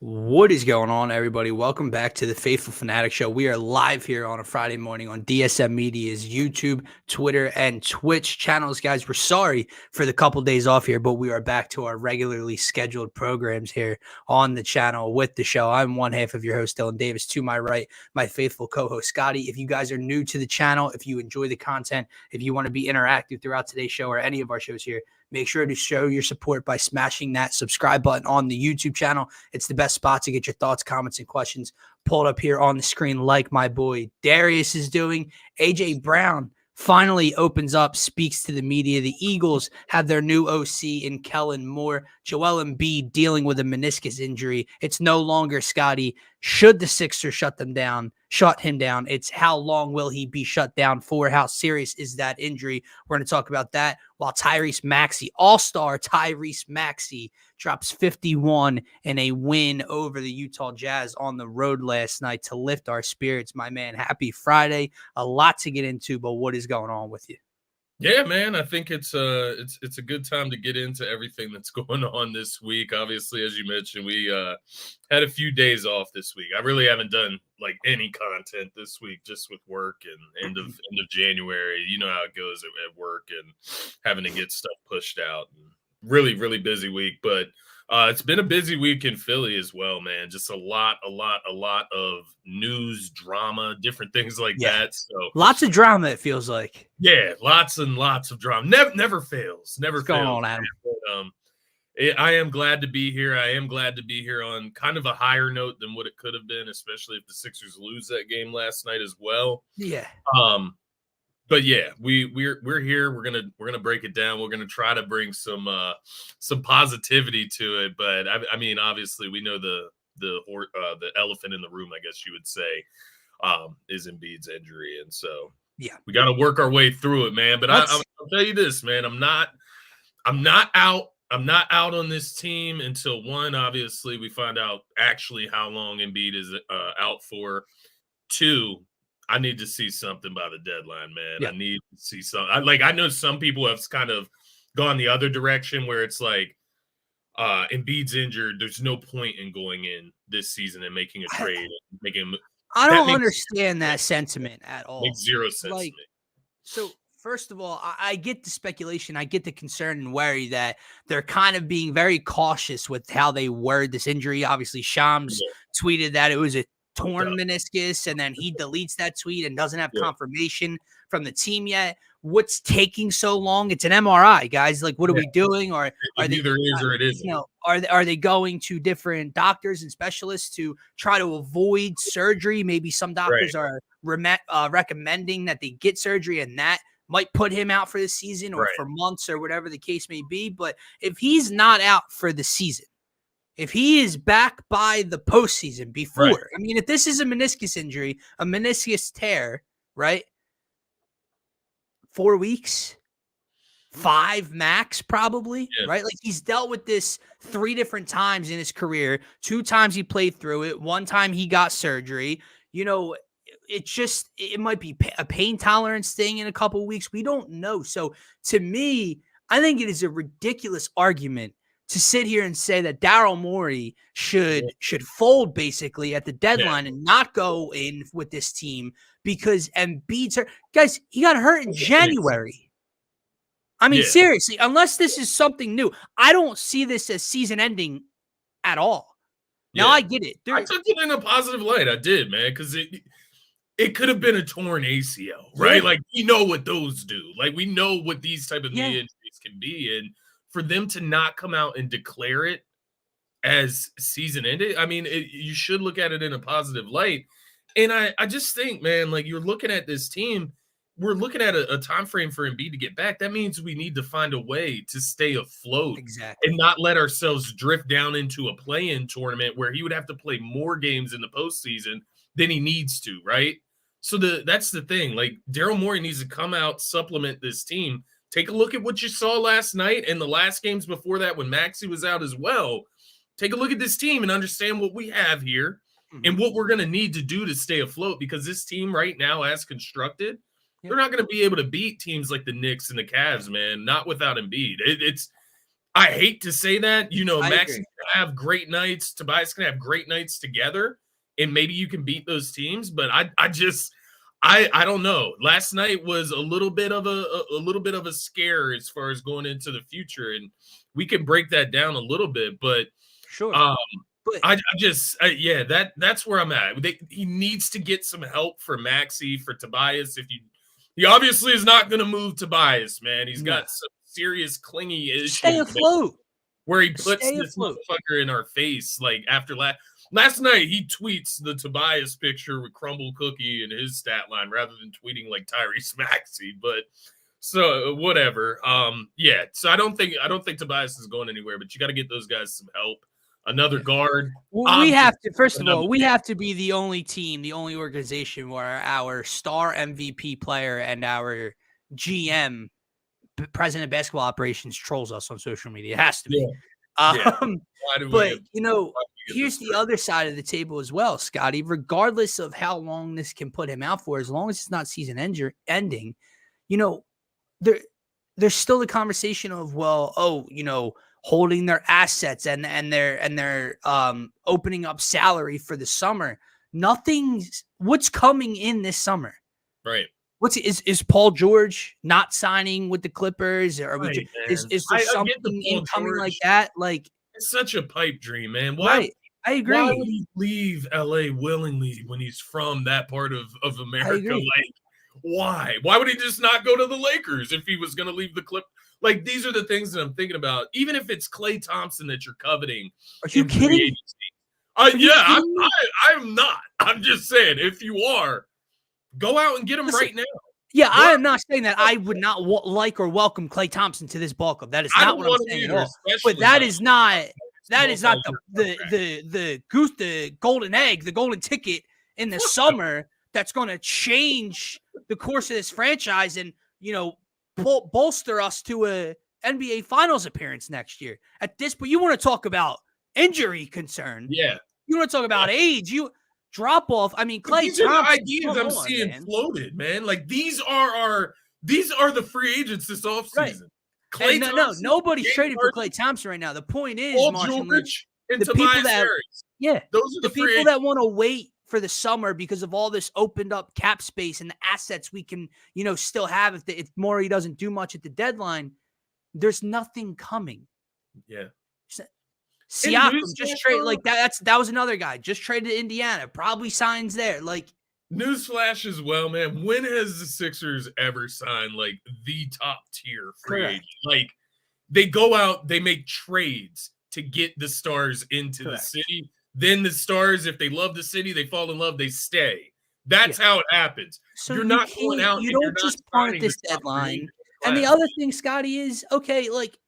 What is going on, everybody? Welcome back to the Phaithful Phanatic Show. We are live here on a Friday morning on DSM-Media's YouTube, Twitter, and Twitch channels. Guys, we're sorry for the couple days off here, but we are back to our regularly scheduled programs here on the channel with the show. I'm one half of your host, Dylan Davis. To my right, my faithful co-host, Scotty. If you guys are new to the channel, if you enjoy the content, if you want to be interactive throughout today's show or any of our shows here, make sure to show your support by smashing that subscribe button on the YouTube channel. It's the best spot to get your thoughts, comments, and questions pulled up here on the screen like my boy Darius is doing. AJ Brown finally opens up, speaks to the media. The Eagles have their new OC in Kellen Moore. Joel Embiid dealing with a meniscus injury. It's no longer Scotty. Should the Sixers shut him down? It's how long will he be shut down for? How serious is that injury? We're going to talk about that while Maxey, all-star Maxey, drops 51 in a win over the Utah Jazz on the road last night to lift our spirits. My man, happy Friday. A lot to get into, but what is going on with you? Yeah, man, I think it's a good time to get into everything that's going on this week. Obviously, as you mentioned, we had a few days off this week. I really haven't done like any content this week, just with work and end of January. You know how it goes at work and having to get stuff pushed out. Really, really busy week, but it's been a busy week in Philly as well, man. Just a lot of news, drama, different things like that. So lots of drama, it feels like. Yeah, lots and lots of drama. Never fails. Never What's fails. Going on, Adam? But, I am glad to be here. I am glad to be here on kind of a higher note than what it could have been, especially if the Sixers lose that game last night as well. Yeah. But yeah, we're here. We're gonna break it down. We're gonna try to bring some positivity to it. But I mean, obviously, we know the elephant in the room, I guess you would say, is Embiid's injury, and so yeah, we got to work our way through it, man. But I'll tell you this, man, I'm not out. I'm not out on this team until one, obviously, we find out actually how long Embiid is out for. Two, I need to see something by the deadline, man. Yeah. I need to see something. I know some people have kind of gone the other direction where it's like Embiid's injured. There's no point in going in this season and making a trade. I don't understand that sentiment at all. Makes zero sense to me. So first of all, I get the speculation. I get the concern and worry that they're kind of being very cautious with how they word this injury. Obviously, Shams tweeted that it was a torn meniscus, and then he deletes that tweet and doesn't have confirmation from the team yet. What's taking so long? It's an MRI, guys. Like, what are we doing? Or are they either is or it isn't? You know, are they going to different doctors and specialists to try to avoid surgery? Maybe some doctors are recommending that they get surgery, and that might put him out for the season or for months or whatever the case may be. But if he's not out for the season, if he is back by the postseason before, I mean, if this is a meniscus injury, a meniscus tear, right? 4 weeks, 5 max, probably, right? Like, he's dealt with this 3 different times in his career. 2 times he played through it. 1 time he got surgery. You know, it might be a pain tolerance thing in a couple of weeks. We don't know. So to me, I think it is a ridiculous argument to sit here and say that Daryl Morey should fold basically at the deadline and not go in with this team because Embiid's hurt. Guys, he got hurt in January. I mean, seriously, unless this is something new, I don't see this as season ending at all. Now, I get it. I took it in a positive light. I did, man, because it could have been a torn ACL, right? Like, we know what those do. Like, we know what these type of knee injuries can be, and for them to not come out and declare it as season ended, I mean, you should look at it in a positive light. And I just think, man, like, you're looking at this team, we're looking at a time frame for Embiid to get back. That means we need to find a way to stay afloat and not let ourselves drift down into a play-in tournament where he would have to play more games in the postseason than he needs to, right? So that's the thing. Like, Daryl Morey needs to come out, supplement this team. Take a look at what you saw last night and the last games before that when Maxey was out as well. Take a look at this team and understand what we have here and what we're going to need to do to stay afloat, because this team right now, as constructed, they're not going to be able to beat teams like the Knicks and the Cavs, man, not without Embiid. I hate to say that. Maxey agree. can have great nights. Tobias can have great nights together, and maybe you can beat those teams. But I don't know. Last night was a little bit of a scare as far as going into the future, and we can break that down a little bit. But Sure. But that's where I'm at. He needs to get some help for Maxey, for Tobias. He obviously is not going to move Tobias, man. He's got some serious clingy issues. Stay afloat. Where he puts this motherfucker in our face, like after last night, he tweets the Tobias picture with Crumble Cookie in his stat line rather than tweeting like Tyrese Maxey. But so whatever. So I don't think Tobias is going anywhere, but you got to get those guys some help. Another guard. Well, we have to, first of all, we have to be the only team, the only organization where our star MVP player and our GM, president of basketball operations, trolls us on social media. It has to be. But, here's the other side of the table as well, Scotty. Regardless of how long this can put him out for, as long as it's not season ending, there's still the conversation of, holding their assets and their opening up salary for the summer. What's coming in this summer? Right. Is Paul George not signing with the Clippers? Or is there something incoming like that? Like, it's such a pipe dream, man. I agree. Why would he leave LA willingly when he's from that part of America? Like, why? Why would he just not go to the Lakers if he was going to leave the Clippers? Like, these are the things that I'm thinking about. Even if it's Klay Thompson that you're coveting. Are you kidding? I'm not. I'm just saying, if you are, go out and get him right now. Yeah, I am not saying that I would not like or welcome Klay Thompson to this ball club. That is not what I'm saying at all. But that is not the goose, the golden egg, the golden ticket in the summer that's going to change the course of this franchise and, bolster us to a NBA Finals appearance next year. At this point, you want to talk about injury concern. Yeah. You want to talk about age. You drop off. I mean, Klay these are the ideas I'm seeing floated, man. Like, these are the free agents this offseason. Right. Nobody's traded for Klay Thompson right now. The point is, Paul George and Tobias Harris. Yeah. Those are the people that want to wait for the summer because of all this opened up cap space and the assets we can, still have if Morey doesn't do much at the deadline. There's nothing coming. Yeah. Siakam just trade like that. That was another guy just traded to Indiana. Probably signs there. Like, newsflash as well, man. When has the Sixers ever signed like the top tier free agent? Like, they go out, they make trades to get the stars into the city. Then the stars, if they love the city, they fall in love, they stay. That's how it happens. So you're not going out. You don't just punt this deadline. And the other thing, Scotty, is okay. Like,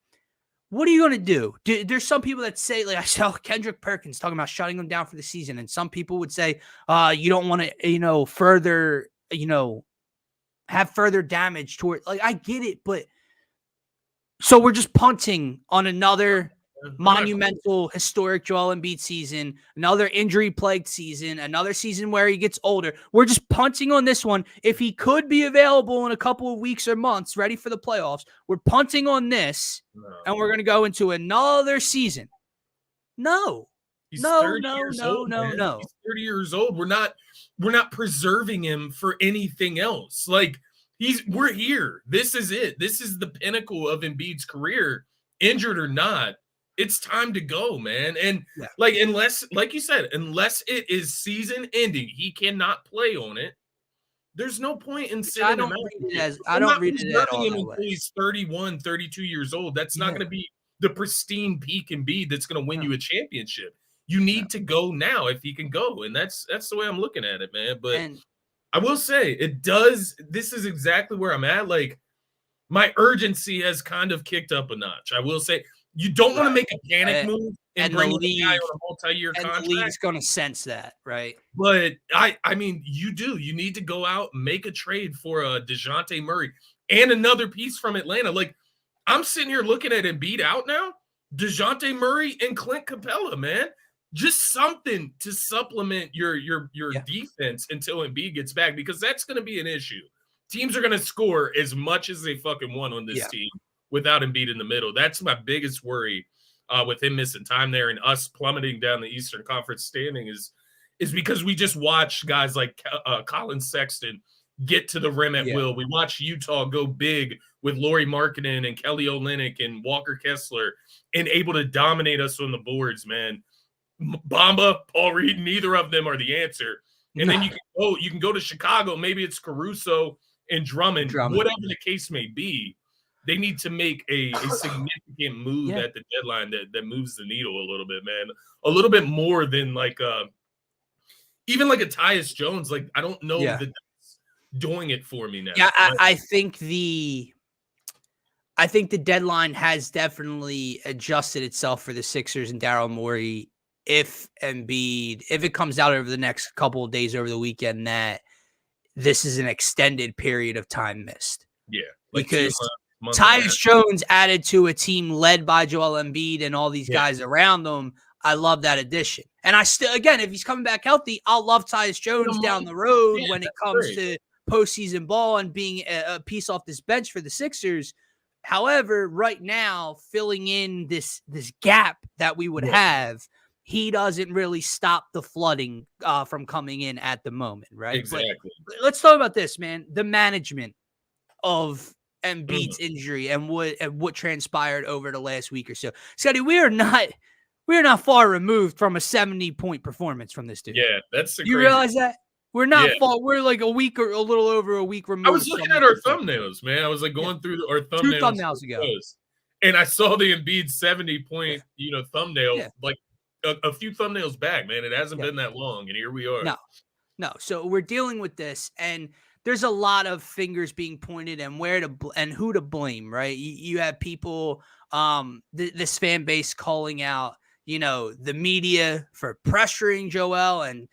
what are you going to do? There's some people that say, like I saw Kendrick Perkins talking about shutting them down for the season. And some people would say, you don't want to, further, have further damage toward, like, I get it. But so we're just punting on another monumental, historic Joel Embiid season, another injury-plagued season, another season where he gets older. We're just punting on this one. If he could be available in a couple of weeks or months, ready for the playoffs, we're punting on this, and we're going to go into another season. No. He's no. 30 years old. He's 30 years old. We're not preserving him for anything else. Like, we're here. This is it. This is the pinnacle of Embiid's career, injured or not. It's time to go, man. And unless, like you said, unless it is season ending, he cannot play on it. There's no point in sitting him out. I don't read it at all. Until he's 31, 32 years old. That's not going to be the pristine peak Embiid that's going to win you a championship. You need to go now if he can go. And that's the way I'm looking at it, man. But I will say this is exactly where I'm at. Like, my urgency has kind of kicked up a notch. I will say, you don't want to make a panic move and bring the guy on a multi-year contract. The league's going to sense that, right? But I mean, you do. You need to go out and make a trade for a DeJounte Murray and another piece from Atlanta. Like, I'm sitting here looking at Embiid out now, DeJounte Murray and Clint Capella, man. Just something to supplement your defense until Embiid gets back, because that's going to be an issue. Teams are going to score as much as they fucking want on this team without Embiid in the middle. That's my biggest worry with him missing time there and us plummeting down the Eastern Conference standing is because we just watch guys like Colin Sexton get to the rim at will. We watch Utah go big with Lauri Markkanen and Kelly Olynyk and Walker Kessler and able to dominate us on the boards, man. Bamba, Paul Reed, neither of them are the answer. And then you can go to Chicago. Maybe it's Caruso and Drummond, whatever the case may be. They need to make a significant move at the deadline that moves the needle a little bit, man. A little bit more than like even like a Tyus Jones. Like, I don't know that that's doing it for me now. Yeah, I think the deadline has definitely adjusted itself for the Sixers and Daryl Morey. If it comes out over the next couple of days over the weekend that this is an extended period of time missed. Yeah. Like because Tyus Jones added to a team led by Joel Embiid and all these guys around them. I love that addition. And I still, again, if he's coming back healthy, I'll love Tyus Jones down the road when it comes to postseason ball and being a piece off this bench for the Sixers. However, right now, filling in this gap that we would have, he doesn't really stop the flooding from coming in at the moment, right? Exactly. But let's talk about this, man. The management of Embiid's injury and what transpired over the last week or so. Scotty, we are not far removed from a 70-point performance from this dude. Yeah, that's you realize that? We're not far. We're like a week or a little over a week removed. I was looking at our thumbnails, man. I was like going through our thumbnails. 2 thumbnails ago. And I saw the Embiid 70-point, thumbnail like a few thumbnails back, man. It hasn't been that long, and here we are. No. So we're dealing with this, and there's a lot of fingers being pointed and and who to blame, right? You have people, this fan base calling out, the media for pressuring Joel and,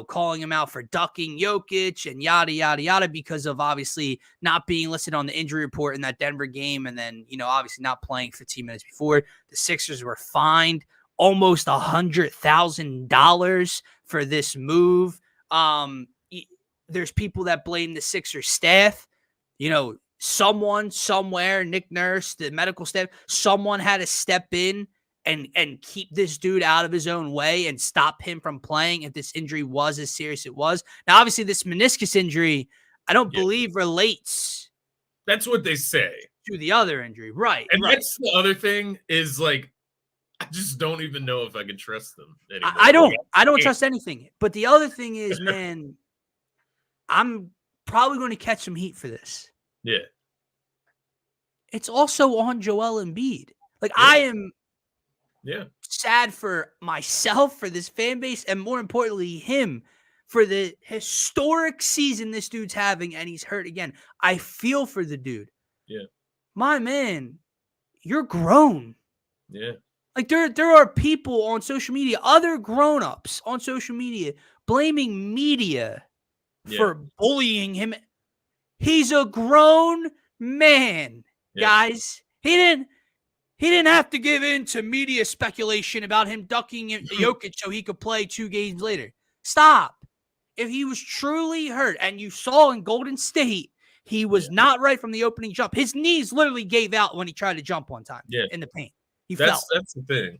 calling him out for ducking Jokic and yada, yada, yada, because of obviously not being listed on the injury report in that Denver game. And then, obviously not playing 15 minutes before. The Sixers were fined almost $100,000 for this move. There's people that blame the Sixers staff. Someone somewhere, Nick Nurse, the medical staff, someone had to step in and keep this dude out of his own way and stop him from playing if this injury was as serious as it was. Now, obviously, this meniscus injury, I don't believe relates. That's what they say. To the other injury, right. And that's the other thing is, like, I just don't even know if I can trust them anymore. I don't trust anything. But the other thing is, man, I'm probably going to catch some heat for this. Yeah. It's also on Joel Embiid. Like, I am sad for myself, for this fan base, and more importantly, him, for the historic season this dude's having, and he's hurt again. I feel for the dude. Yeah. My man, you're grown. Yeah. Like, there are people on social media, other grown-ups on social media, blaming media for bullying him. He's a grown man, guys. He didn't have to give in to media speculation about him ducking Jokic so he could play 2 games later. Stop. If he was truly hurt, and you saw in Golden State, he was not right from the opening jump. His knees literally gave out when he tried to jump one time in the paint. That's the thing.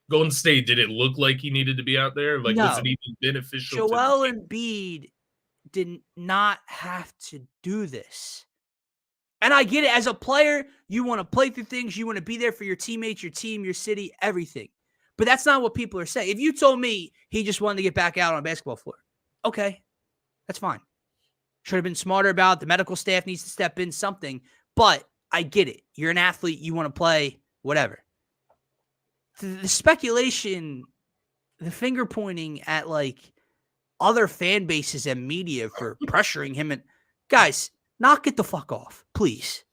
Golden State, did it look like he needed to be out there? Like, was it even beneficial? Joel Embiid did not have to do this. And I get it. As a player, you want to play through things. You want to be there for your teammates, your team, your city, everything. But that's not what people are saying. If you told me he just wanted to get back out on a basketball floor, okay, that's fine. Should have been smarter about it. The medical staff needs to step in, something. But I get it. You're an athlete. You want to play, whatever. The speculation, the finger pointing at like other fan bases and media for pressuring him, and guys, knock it the fuck off, please.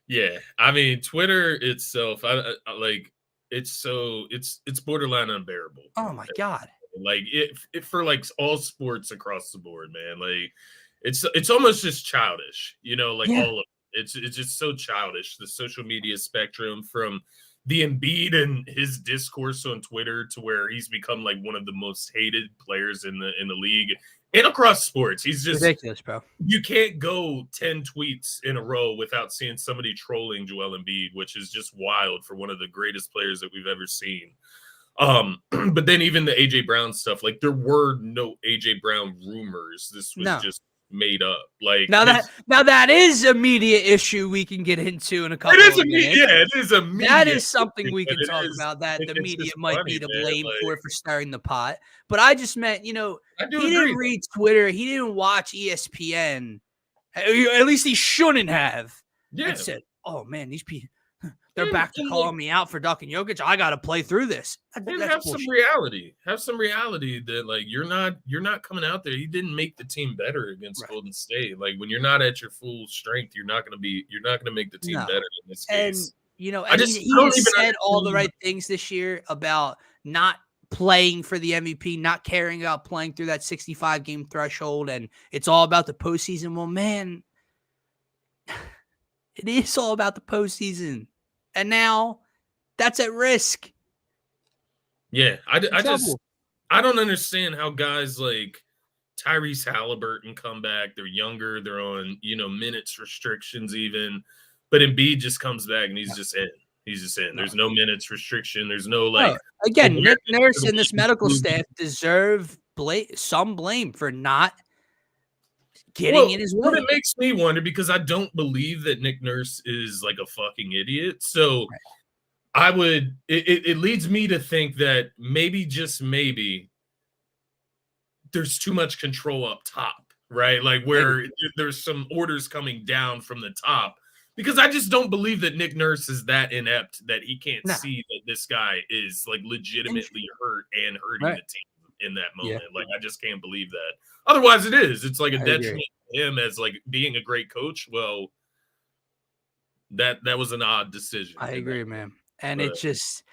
Yeah, I mean, Twitter itself, I like it's borderline unbearable. Oh my god! Like it for like all sports across the board, man. Like it's almost just childish, like all of it. It's just so childish. The social media spectrum from the Embiid and his discourse on Twitter to where he's become like one of the most hated players in the league and across sports. He's just ridiculous, bro. You can't go 10 tweets in a row without seeing somebody trolling Joel Embiid, which is just wild for one of the greatest players that we've ever seen. But then even the AJ Brown stuff, like there were no AJ Brown rumors. This was just made up. Like now that is a media issue we can get into in a couple of minutes. Yeah, it is a media. That is something we can talk about, that the media might be to blame for stirring the pot. But I just meant, he didn't read Twitter. He didn't watch ESPN. At least he shouldn't have. Yeah. And said, oh, man, these people, they're back to calling me out for ducking Jokic. I got to play through this. Have some reality. Have some reality that like you're not coming out there. He didn't make the team better against Golden State. Like when you're not at your full strength, you're not going to make the team better in this case. And he said all the right things this year about not playing for the MVP, not caring about playing through that 65 game threshold, and it's all about the postseason. Well, man, it is all about the postseason. And now that's at risk. Yeah, I don't understand how guys like Tyrese Halliburton come back. They're younger. They're on, minutes restrictions even. But Embiid just comes back and he's just in. He's just in. There's no minutes restriction. There's no like. Again, Nick Nurse and this medical staff deserve some blame for not getting in his way. It makes me wonder because I don't believe that Nick Nurse is like a fucking idiot. So it leads me to think that maybe, just maybe, there's too much control up top, right? Like where there's some orders coming down from the top. Because I just don't believe that Nick Nurse is that inept that he can't see that this guy is like legitimately hurt and hurting the team in that moment. Like I just can't believe that. Otherwise, it's like a detriment to him as like being a great coach. Well, that was an odd decision. I agree, man. And it's just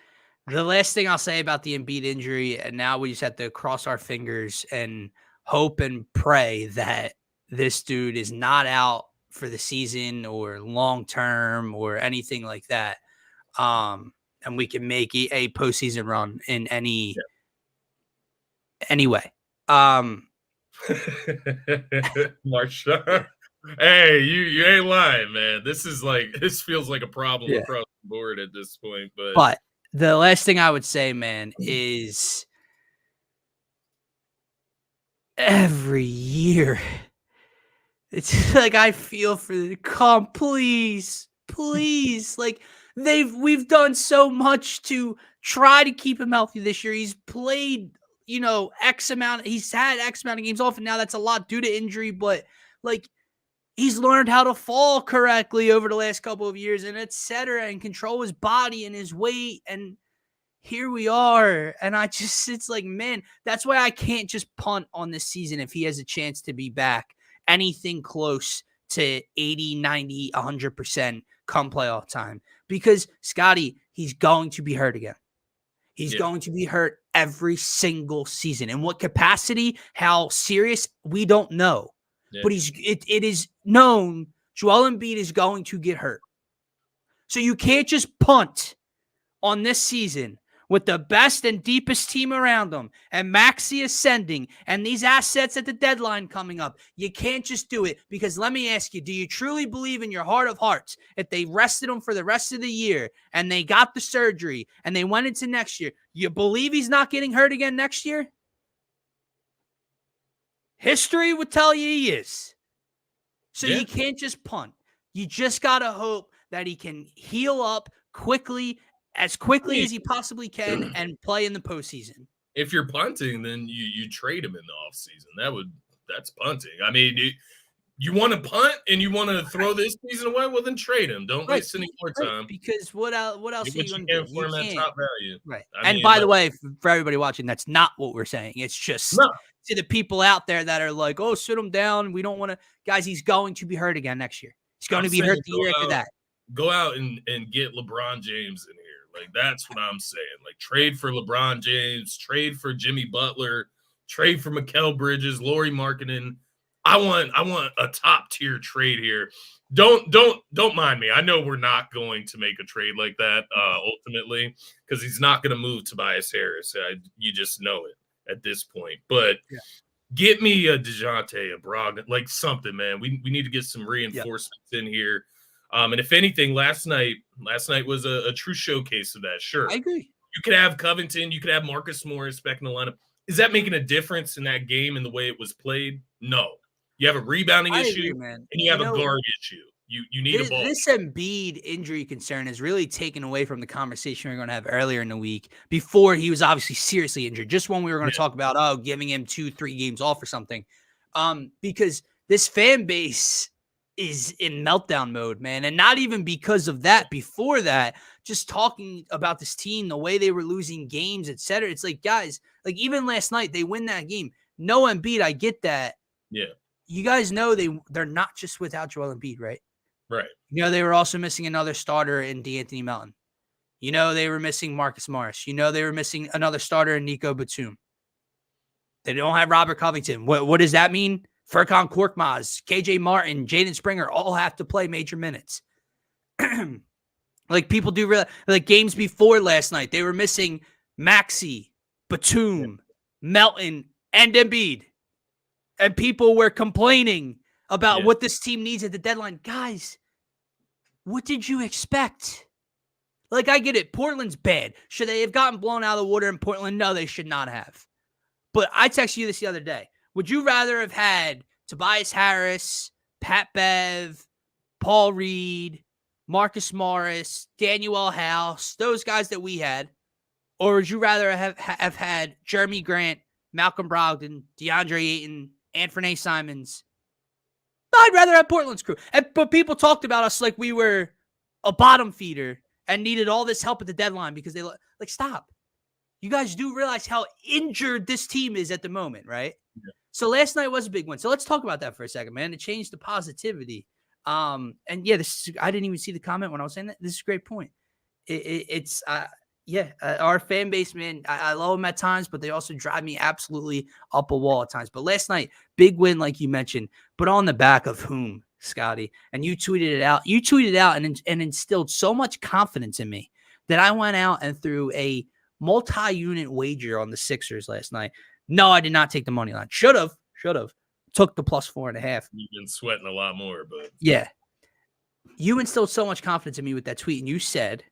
the last thing I'll say about the Embiid injury, and now we just have to cross our fingers and hope and pray that this dude is not out for the season or long term or anything like that. And we can make a postseason run in any way. Marshawn. Hey, you ain't lying, man. This feels like a problem across the board at this point. But the last thing I would say, man, is every year it's like I feel for the please. Like we've done so much to try to keep him healthy this year. He's played, X amount. He's had X amount of games off, and now that's a lot due to injury. But like he's learned how to fall correctly over the last couple of years, and etc., and control his body and his weight. And here we are. And it's like, man, that's why I can't just punt on this season if he has a chance to be back anything close to 80, 90, 100% come playoff time. Because, Scotty, he's going to be hurt again. He's going to be hurt every single season. In what capacity, how serious, we don't know. Yeah. But it is known Joel Embiid is going to get hurt. So you can't just punt on this season with the best and deepest team around them, and Maxey ascending, and these assets at the deadline coming up. You can't just do it, because let me ask you, do you truly believe in your heart of hearts, if they rested him for the rest of the year, and they got the surgery, and they went into next year, you believe he's not getting hurt again next year? History would tell you he is. So you can't just punt. You just got to hope that he can heal up as quickly as he possibly can, and play in the postseason. If you're punting, then you trade him in the offseason. That's punting. I mean, you want to punt and you want to throw this season away, well, then trade him. Don't waste any more time. Because what else are you going to do? For him at top value. Right. By the way, for everybody watching, that's not what we're saying. It's just to the people out there that are like, oh, sit him down. We don't want to. Guys, he's going to be hurt again next year. He's going to be hurt the year after that. Go out and get LeBron James in here. Like, that's what I'm saying. Like, trade for LeBron James, trade for Jimmy Butler, trade for Mikal Bridges, Lauri Markkanen. I want a top tier trade here. Don't mind me. I know we're not going to make a trade like that ultimately, because he's not going to move Tobias Harris. You just know it at this point. But get me a DeJounte, a Brogdon, like something, man. We need to get some reinforcements in here. And if anything, last night was a true showcase of that. Sure, I agree. You could have Covington, you could have Marcus Morris back in the lineup. Is that making a difference in that game and the way it was played? No. You have a rebounding issue, agree, man. And you have a guard issue. You need a ball. This Embiid injury concern is really taken away from the conversation we were going to have earlier in the week, before he was obviously seriously injured, just when we were going to talk about, giving him 2-3 games off or something. Because this fan base is in meltdown mode, man. And not even because of that. Before that, just talking about this team, the way they were losing games, etc. It's like, guys, like even last night, they win that game. No Embiid, I get that. Yeah. You guys know they're not just without Joel Embiid, right? Right. They were also missing another starter in D'Anthony Melton. They were missing Marcus Morris. They were missing another starter in Nico Batum. They don't have Robert Covington. What does that mean? Furkan Korkmaz, KJ Martin, Jaden Springer all have to play major minutes. Like people do realize, like games before last night, they were missing Maxey, Batum, Melton, and Embiid. And people were complaining about what this team needs at the deadline. Guys, what did you expect? Like, I get it. Portland's bad. Should they have gotten blown out of the water in Portland? No, they should not have. But I texted you this the other day. Would you rather have had Tobias Harris, Pat Bev, Paul Reed, Marcus Morris, Daniel House, those guys that we had? Or would you rather have had Jeremy Grant, Malcolm Brogdon, DeAndre Ayton, Anthony Simons? I'd rather have Portland's crew. But people talked about us like we were a bottom feeder and needed all this help at the deadline because they like, stop. You guys do realize how injured this team is at the moment, right? Yeah. So last night was a big win. So let's talk about that for a second, man. It changed the positivity. And yeah, I didn't even see the comment when I was saying that. This is a great point. Our fan base, man, I love them at times, but they also drive me absolutely up a wall at times. But last night, big win, like you mentioned, but on the back of whom, Scotty? And you tweeted it out. You tweeted out and instilled so much confidence in me that I went out and threw a multi-unit wager on the Sixers last night. No, I did not take the money line. Should have. Took the plus 4.5. You've been sweating a lot more, but yeah. You instilled so much confidence in me with that tweet, and you said,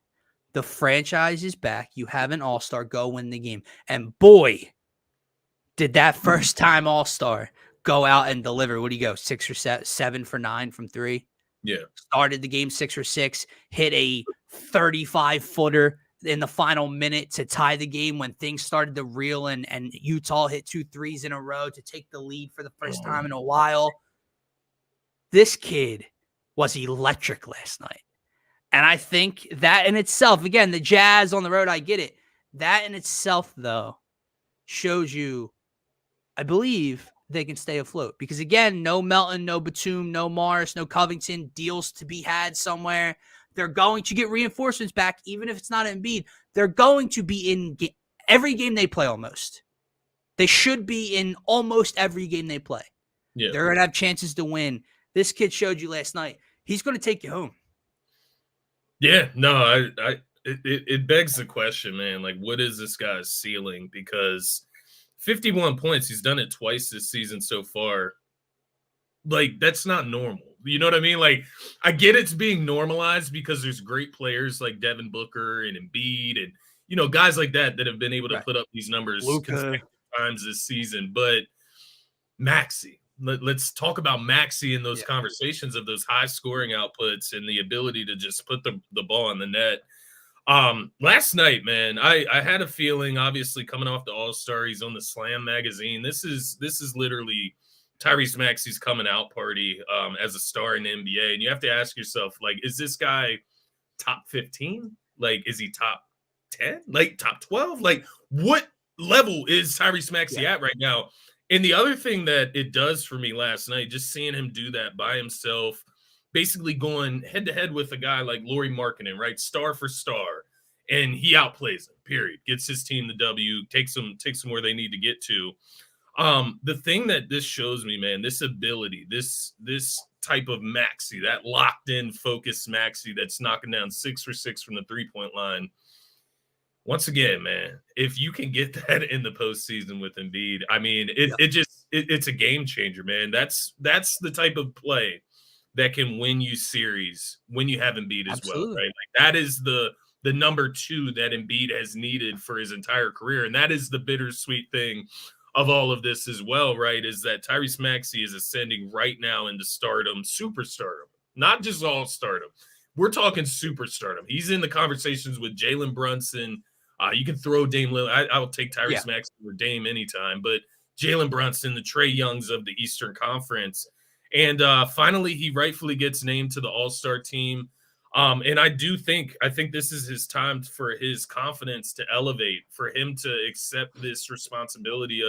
the franchise is back. You have an all-star. Go win the game. And boy, did that first-time all-star go out and deliver. What do you go? 6 or 7 for 9 from 3? Yeah. Started the game 6 for 6. Hit a 35-footer in the final minute to tie the game when things started to reel, and Utah hit 2 threes in a row to take the lead for the first time in a while. This kid was electric last night. And I think that in itself, again, the Jazz on the road, I get it. That in itself, though, shows you, I believe, they can stay afloat. Because, again, no Melton, no Batum, no Morris, no Covington, deals to be had somewhere. They're going to get reinforcements back, even if it's not Embiid. They're going to be in every game they play almost. They should be in almost every game they play. Yeah. They're going to have chances to win. This kid showed you last night. He's going to take you home. Yeah, no, it begs the question, man. Like, what is this guy's ceiling? Because 51 points, he's done it twice this season so far. Like, that's not normal. You know what I mean? Like, I get it's being normalized because there's great players like Devin Booker and Embiid and, guys like that have been able to put up these numbers consecutive times this season. But Maxey. Let's talk about Maxey in those conversations of those high scoring outputs and the ability to just put the ball in the net. Last night, man, I had a feeling, obviously coming off the All-Star, he's on the Slam magazine. This is literally Tyrese Maxey's coming out party as a star in the NBA. And you have to ask yourself, like, is this guy top 15? Like, is he top 10? Like, top 12? Like, what level is Tyrese Maxey at right now? And the other thing that it does for me last night, just seeing him do that by himself, basically going head-to-head with a guy like Lauri Markkanen, right? Star for star. And he outplays him, period. Gets his team the W, takes them where they need to get to. The thing that this shows me, man, this ability, this type of Maxey, that locked in, focused Maxey that's knocking down 6 for 6 from the 3-point line. Once again, man, if you can get that in the postseason with Embiid, I mean, it's a game changer, man. That's the type of play that can win you series when you have Embiid as well, right? Like that is the number 2 that Embiid has needed for his entire career, and that is the bittersweet thing of all of this as well, right? Is that Tyrese Maxey is ascending right now into stardom, superstardom, not just all stardom. We're talking superstardom. He's in the conversations with Jalen Brunson. You can throw Dame Lillard. I will take Tyrese Maxey or Dame anytime, but Jalen Brunson, the Trae Youngs of the Eastern Conference. And finally, he rightfully gets named to the All-Star team. And I think this is his time for his confidence to elevate, for him to accept this responsibility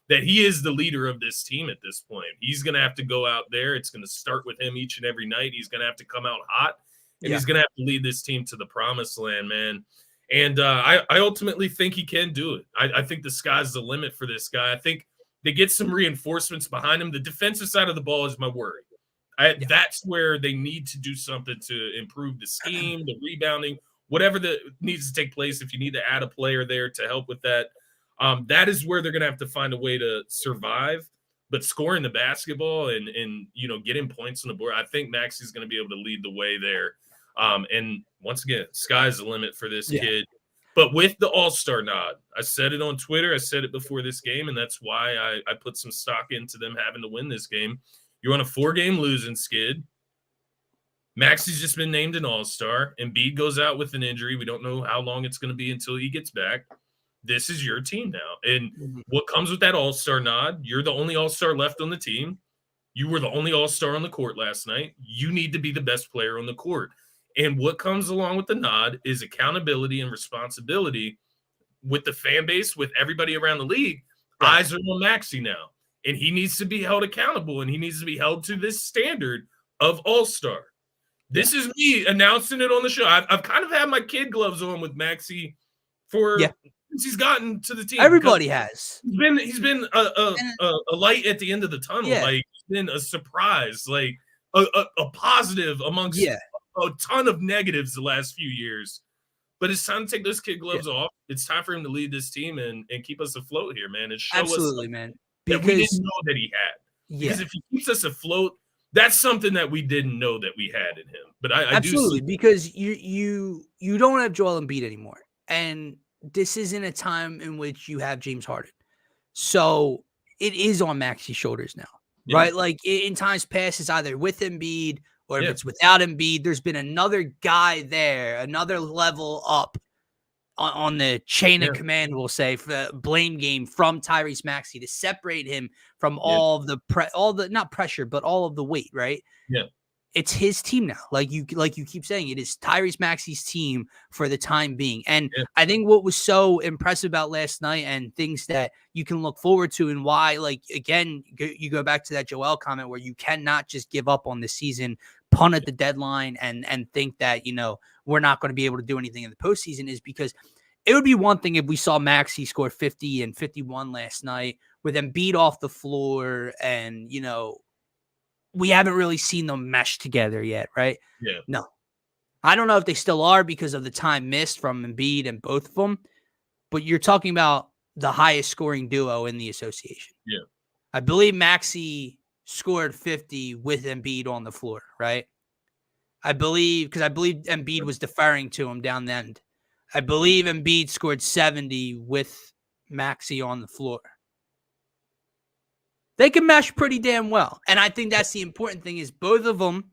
that he is the leader of this team at this point. He's going to have to go out there. It's going to start with him each and every night. He's going to have to come out hot, and he's going to have to lead this team to the promised land, man. And I ultimately think he can do it. I think the sky's the limit for this guy. I think they get some reinforcements behind him. The defensive side of the ball is my worry. That's where they need to do something to improve the scheme, the rebounding, whatever that needs to take place. If you need to add a player there to help with that, that is where they're going to have to find a way to survive. But scoring the basketball and getting points on the board, I think Maxey's going to be able to lead the way there. And once again, sky's the limit for this kid. But with the All-Star nod, I said it on Twitter, I said it before this game, and that's why I put some stock into them having to win this game. You're on a 4-game losing skid. Maxey's just been named an All-Star. Embiid goes out with an injury. We don't know how long it's going to be until he gets back. This is your team now. And what comes with that All-Star nod, you're the only All-Star left on the team. You were the only All-Star on the court last night. You need to be the best player on the court. And what comes along with the nod is accountability and responsibility with the fan base, with everybody around the league. Eyes are on Maxey now. And he needs to be held accountable, and he needs to be held to this standard of All-Star. This is me announcing it on the show. I've kind of had my kid gloves on with Maxey since he's gotten to the team. Everybody has. He's been a light at the end of the tunnel. Yeah. Like, he's been a surprise, like a positive amongst a ton of negatives the last few years. But it's time to take those kid gloves off. It's time for him to lead this team and keep us afloat here, man. And show us man. That we didn't know that he had. Because if he keeps us afloat, that's something that we didn't know that we had in him. But I absolutely, because you don't have Joel Embiid anymore, and this isn't a time in which you have James Harden, so it is on Maxey's shoulders now, right? Like in times past, it's either with Embiid or if it's without Embiid. There's been another guy there, another level up on the chain of command, we'll say, for the blame game from Tyrese Maxey to separate him from all of the not pressure, but all of the weight, right? Yeah. It's his team now. Like you keep saying, it is Tyrese Maxey's team for the time being. And I think what was so impressive about last night and things that you can look forward to, and why, like, again, you go back to that Joel comment where you cannot just give up on the season, punt at the deadline and think that, we're not going to be able to do anything in the postseason, is because it would be one thing if we saw Maxey score 50 and 51 last night with Embiid off the floor, and, we haven't really seen them mesh together yet, right? Yeah. No. I don't know if they still are because of the time missed from Embiid and both of them, but you're talking about the highest scoring duo in the association. Yeah. I believe Maxey scored 50 with Embiid on the floor, right? I believe Embiid was deferring to him down the end. I believe Embiid scored 70 with Maxey on the floor. They can mesh pretty damn well. And I think that's the important thing, is both of them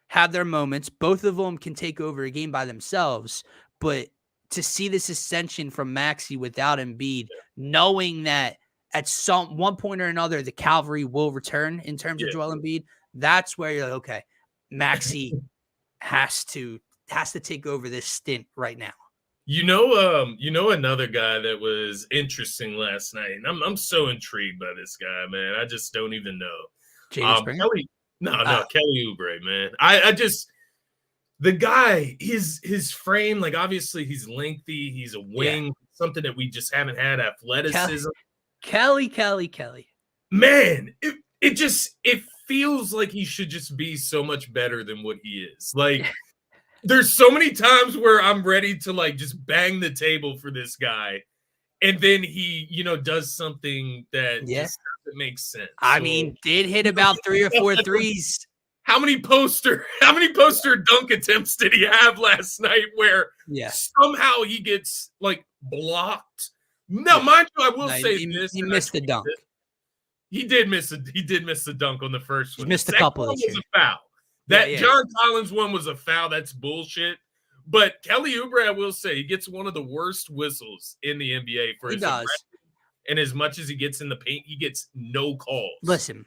have their moments. Both of them can take over a game by themselves. But to see this ascension from Maxey without Embiid, knowing that at one point or another, the cavalry will return in terms of Joel Embiid, that's where you're like, okay, Maxey has to take over this stint right now. Another guy that was interesting last night, and I'm so intrigued by this guy, man. I just don't even know. Kelly Oubre, man. I just, the guy, his frame, like, obviously he's lengthy, he's a wing, something that we just haven't had, athleticism. Kelly. man, it feels like he should just be so much better than what he is. Like, there's so many times where I'm ready to like just bang the table for this guy, and then he, does something that just doesn't make sense. I mean, did hit about 3 or 4 threes. How many poster dunk attempts did he have last night where somehow he gets like blocked? Now, mind you, I will say this. He missed the dunk. He did miss the dunk on the first one. He missed a couple. That was a foul. That John Collins one was a foul. That's bullshit. But Kelly Oubre, I will say, he gets one of the worst whistles in the NBA for his aggression. And as much as he gets in the paint, he gets no calls. Listen,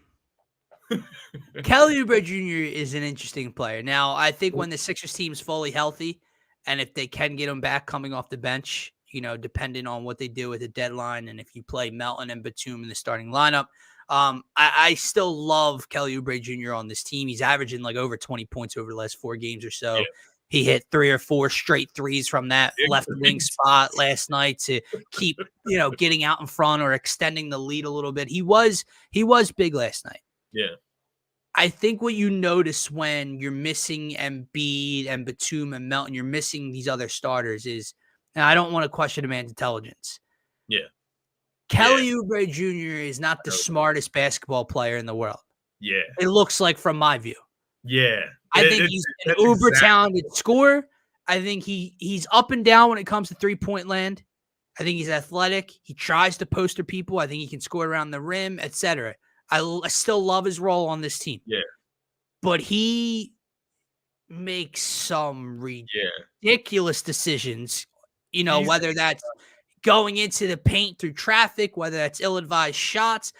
Kelly Oubre Jr. is an interesting player. Now, I think when the Sixers team's fully healthy, and if they can get him back coming off the bench, depending on what they do with the deadline, and if you play Melton and Batum in the starting lineup, I still love Kelly Oubre Jr. on this team. He's averaging like over 20 points over the last 4 games or so. Yeah. He hit 3 or 4 straight threes from that left wing spot last night to keep, getting out in front or extending the lead a little bit. He was big last night. Yeah. I think what you notice when you're missing Embiid and Batum and Melton, you're missing these other starters is, and I don't want to question a man's intelligence. Yeah. Kelly Oubre Jr. is not the smartest basketball player in the world. Yeah. It looks like from my view. Yeah. I think he's an uber talented scorer. I think he's up and down when it comes to three-point land. I think he's athletic. He tries to poster people. I think he can score around the rim, etc. I still love his role on this team. Yeah. But he makes some ridiculous decisions, whether that's going into the paint through traffic, whether that's ill-advised shots.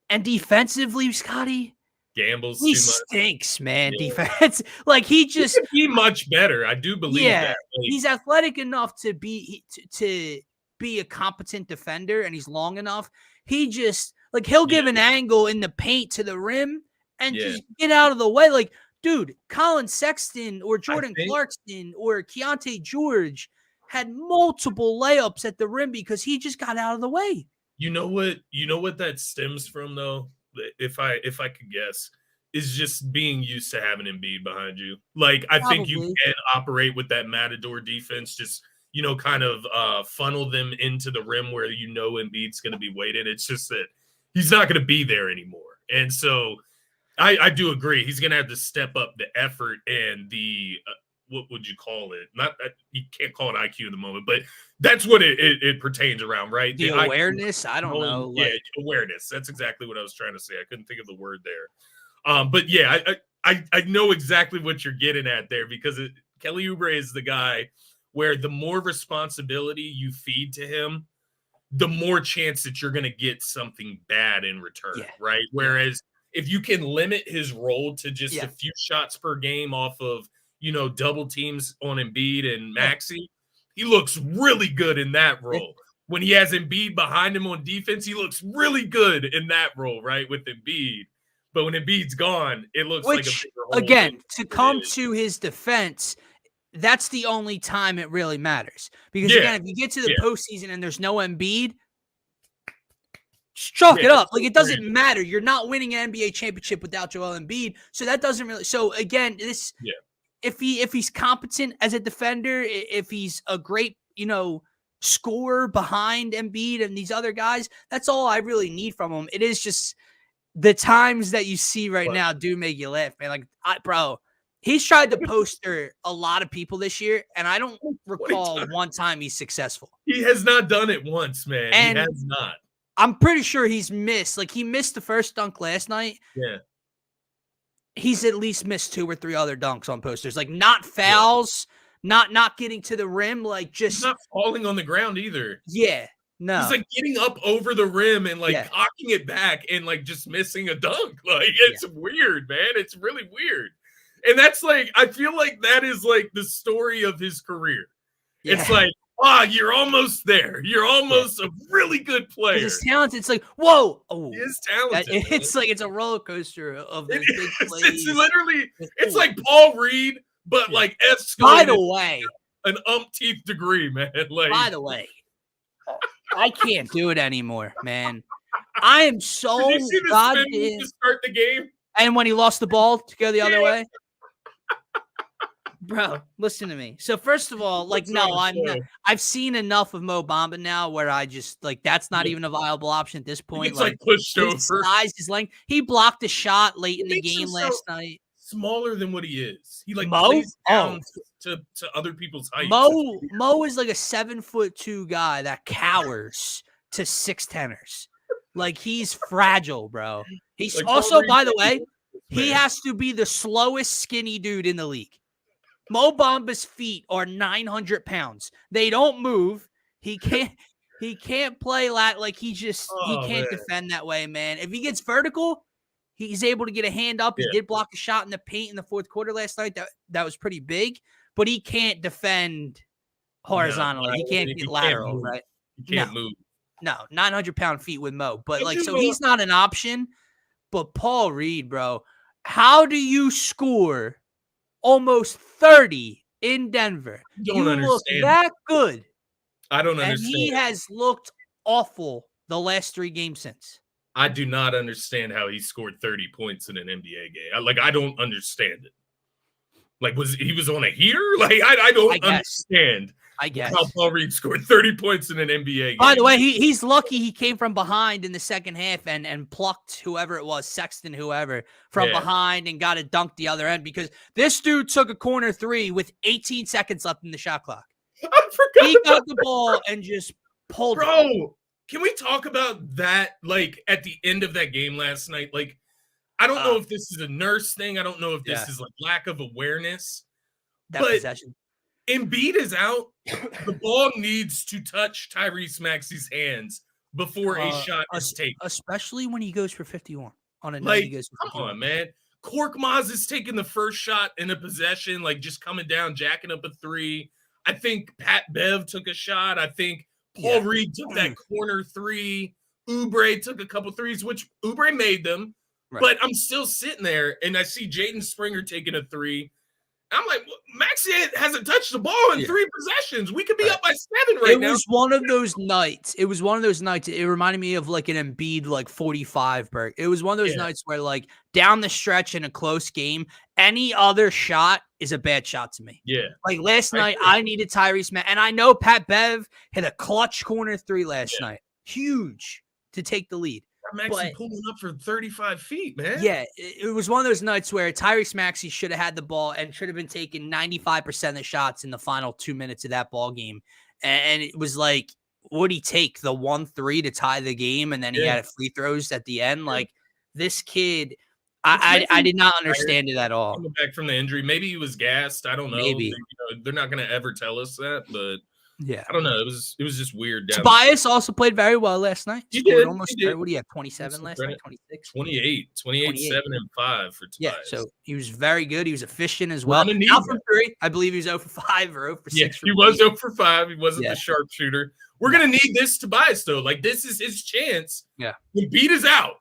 And defensively, Scotty, gambles he too much. Stinks, man. Defense. Like, he just be much better. I do believe that. Like, he's athletic enough to be a competent defender, and he's long enough. He just he'll give an angle in the paint to the rim and just get out of the way. Like, dude, Colin Sexton or Jordan Clarkson or Keontae George had multiple layups at the rim because he just got out of the way. You know what that stems from, though? If I could guess, is just being used to having Embiid behind you. Like, I think you can operate with that Matador defense, just, kind of funnel them into the rim where Embiid's going to be waiting. It's just that he's not going to be there anymore. And so I do agree. He's going to have to step up the effort and the what would you call it? Not you can't call it IQ in the moment, but that's what it pertains around, right? The awareness. I don't know. Awareness. That's exactly what I was trying to say. I couldn't think of the word there. But yeah, I know exactly what you're getting at there because Kelly Oubre is the guy where the more responsibility you feed to him, the more chance that you're going to get something bad in return, right? Whereas if you can limit his role to just a few shots per game off of double teams on Embiid and Maxey, he looks really good in that role. When he has Embiid behind him on defense, he looks really good in that role, right, with Embiid. But when Embiid's gone, it looks like a bigger hole. Again, to come to his defense, that's the only time it really matters. Because, again, if you get to the postseason and there's no Embiid, chalk it up. Like, it doesn't matter. You're not winning an NBA championship without Joel Embiid. So that doesn't really – so, again, this – if he's competent as a defender, if he's a great, scorer behind Embiid and these other guys, that's all I really need from him. It is just the times that you see right now do make you laugh, man. Like, bro, he's tried to poster a lot of people this year, and I don't recall one time he's successful. He has not done it once, man. And he has not. I'm pretty sure he's missed. Like, he missed the first dunk last night. Yeah. He's at least missed 2 or 3 other dunks on posters. Like, not fouls, not getting to the rim, like just he's not falling on the ground either. Yeah, no. He's like getting up over the rim and like cocking it back and like just missing a dunk. Like, it's weird, man. It's really weird. And that's like, I feel like that is like the story of his career. Yeah. It's like, you're almost there. You're almost a really good player. His talent, it's like, whoa. Oh, he is talented. It's like it's a roller coaster of those big plays. It's literally, it's like Paul Reed, but like by the way, an umpteenth degree, man. Like, by the way, I can't do it anymore, man. I am so Did you see the spin move to start the game? And when he lost the ball to go the other way. Bro, listen to me. So first of all, like, no, I'm not. I've seen enough of Mo Bamba now where I just like that's not even a viable option at this point. It's like pushed over. Size, his length. He blocked a shot late in the game last night. Smaller than what he is. He like plays down to other people's height. Mo is like a 7'2" guy that cowers to 6'10"ers. Like he's fragile, bro. He's like, also, by the way, he has to be the slowest skinny dude in the league. Mo Bamba's feet are 900 pounds. They don't move. He can't play like he can't defend that way, man. If he gets vertical, he's able to get a hand up. He did block a shot in the paint in the fourth quarter last night. That was pretty big, but he can't defend horizontally. He can't get lateral, right? He can't move. No, 900-pound feet with Mo. But so he's not an option. But Paul Reed, bro, how do you score almost 30 in Denver? You look that good. I don't understand. And he has looked awful the last 3 games since. I do not understand how he scored 30 points in an NBA game. I don't understand it. Like, he was on a heater? Like, I don't understand. I guess how Paul Reed scored 30 points in an NBA game. By the way, he's lucky he came from behind in the second half and plucked whoever it was, Sexton, whoever, from behind and got it dunked the other end because this dude took a corner 3 with 18 seconds left in the shot clock. I forgot. He got the ball and just pulled it. Bro, can we talk about that, like, at the end of that game last night? Like, I don't know if this is a nurse thing. I don't know if this is, like, lack of awareness. That possession. Embiid is out. The ball needs to touch Tyrese Maxey's hands before a shot is taken. Especially when he goes for 51 on a night he goes for 51. Come on, man. Korkmaz is taking the first shot in a possession, like just coming down, jacking up a 3. I think Pat Bev took a shot. I think Paul Reed took that corner 3. Oubre took a couple 3s, which Oubre made them. Right. But I'm still sitting there, and I see Jaden Springer taking a 3. I'm like, Maxey hasn't touched the ball in 3 possessions. We could be up by 7 right now. It was one of those nights. It reminded me of like an Embiid like 45 Berg. It was one of those nights where like down the stretch in a close game, any other shot is a bad shot to me. Yeah. Like last night, I needed Tyrese Maxey, and I know Pat Bev hit a clutch corner 3 last night. Huge to take the lead. Maxey pulling up for 35 feet, man. Yeah, it was one of those nights where Tyrese Maxey should have had the ball and should have been taking 95% of the shots in the final 2 minutes of that ball game. And it was like, would he take the 1-3 to tie the game? And then he had free throws at the end. Like this kid, I did not understand it at all. Coming back from the injury, maybe he was gassed. I don't know. Maybe they're not going to ever tell us that, but. Yeah, I don't know. It was just weird. Tobias also played very well last night. He did. Almost. He did. What do you have? 27 last night. 26. 28, 7 and 5 for Tobias. Yeah, so he was very good. He was efficient as well. Out from 3, I believe he was 0 for 5 or 0 for 6. Yeah, he was 0 for 5. He wasn't the sharpshooter. We're gonna need this Tobias though. Like this is his chance. Yeah, Embiid is out.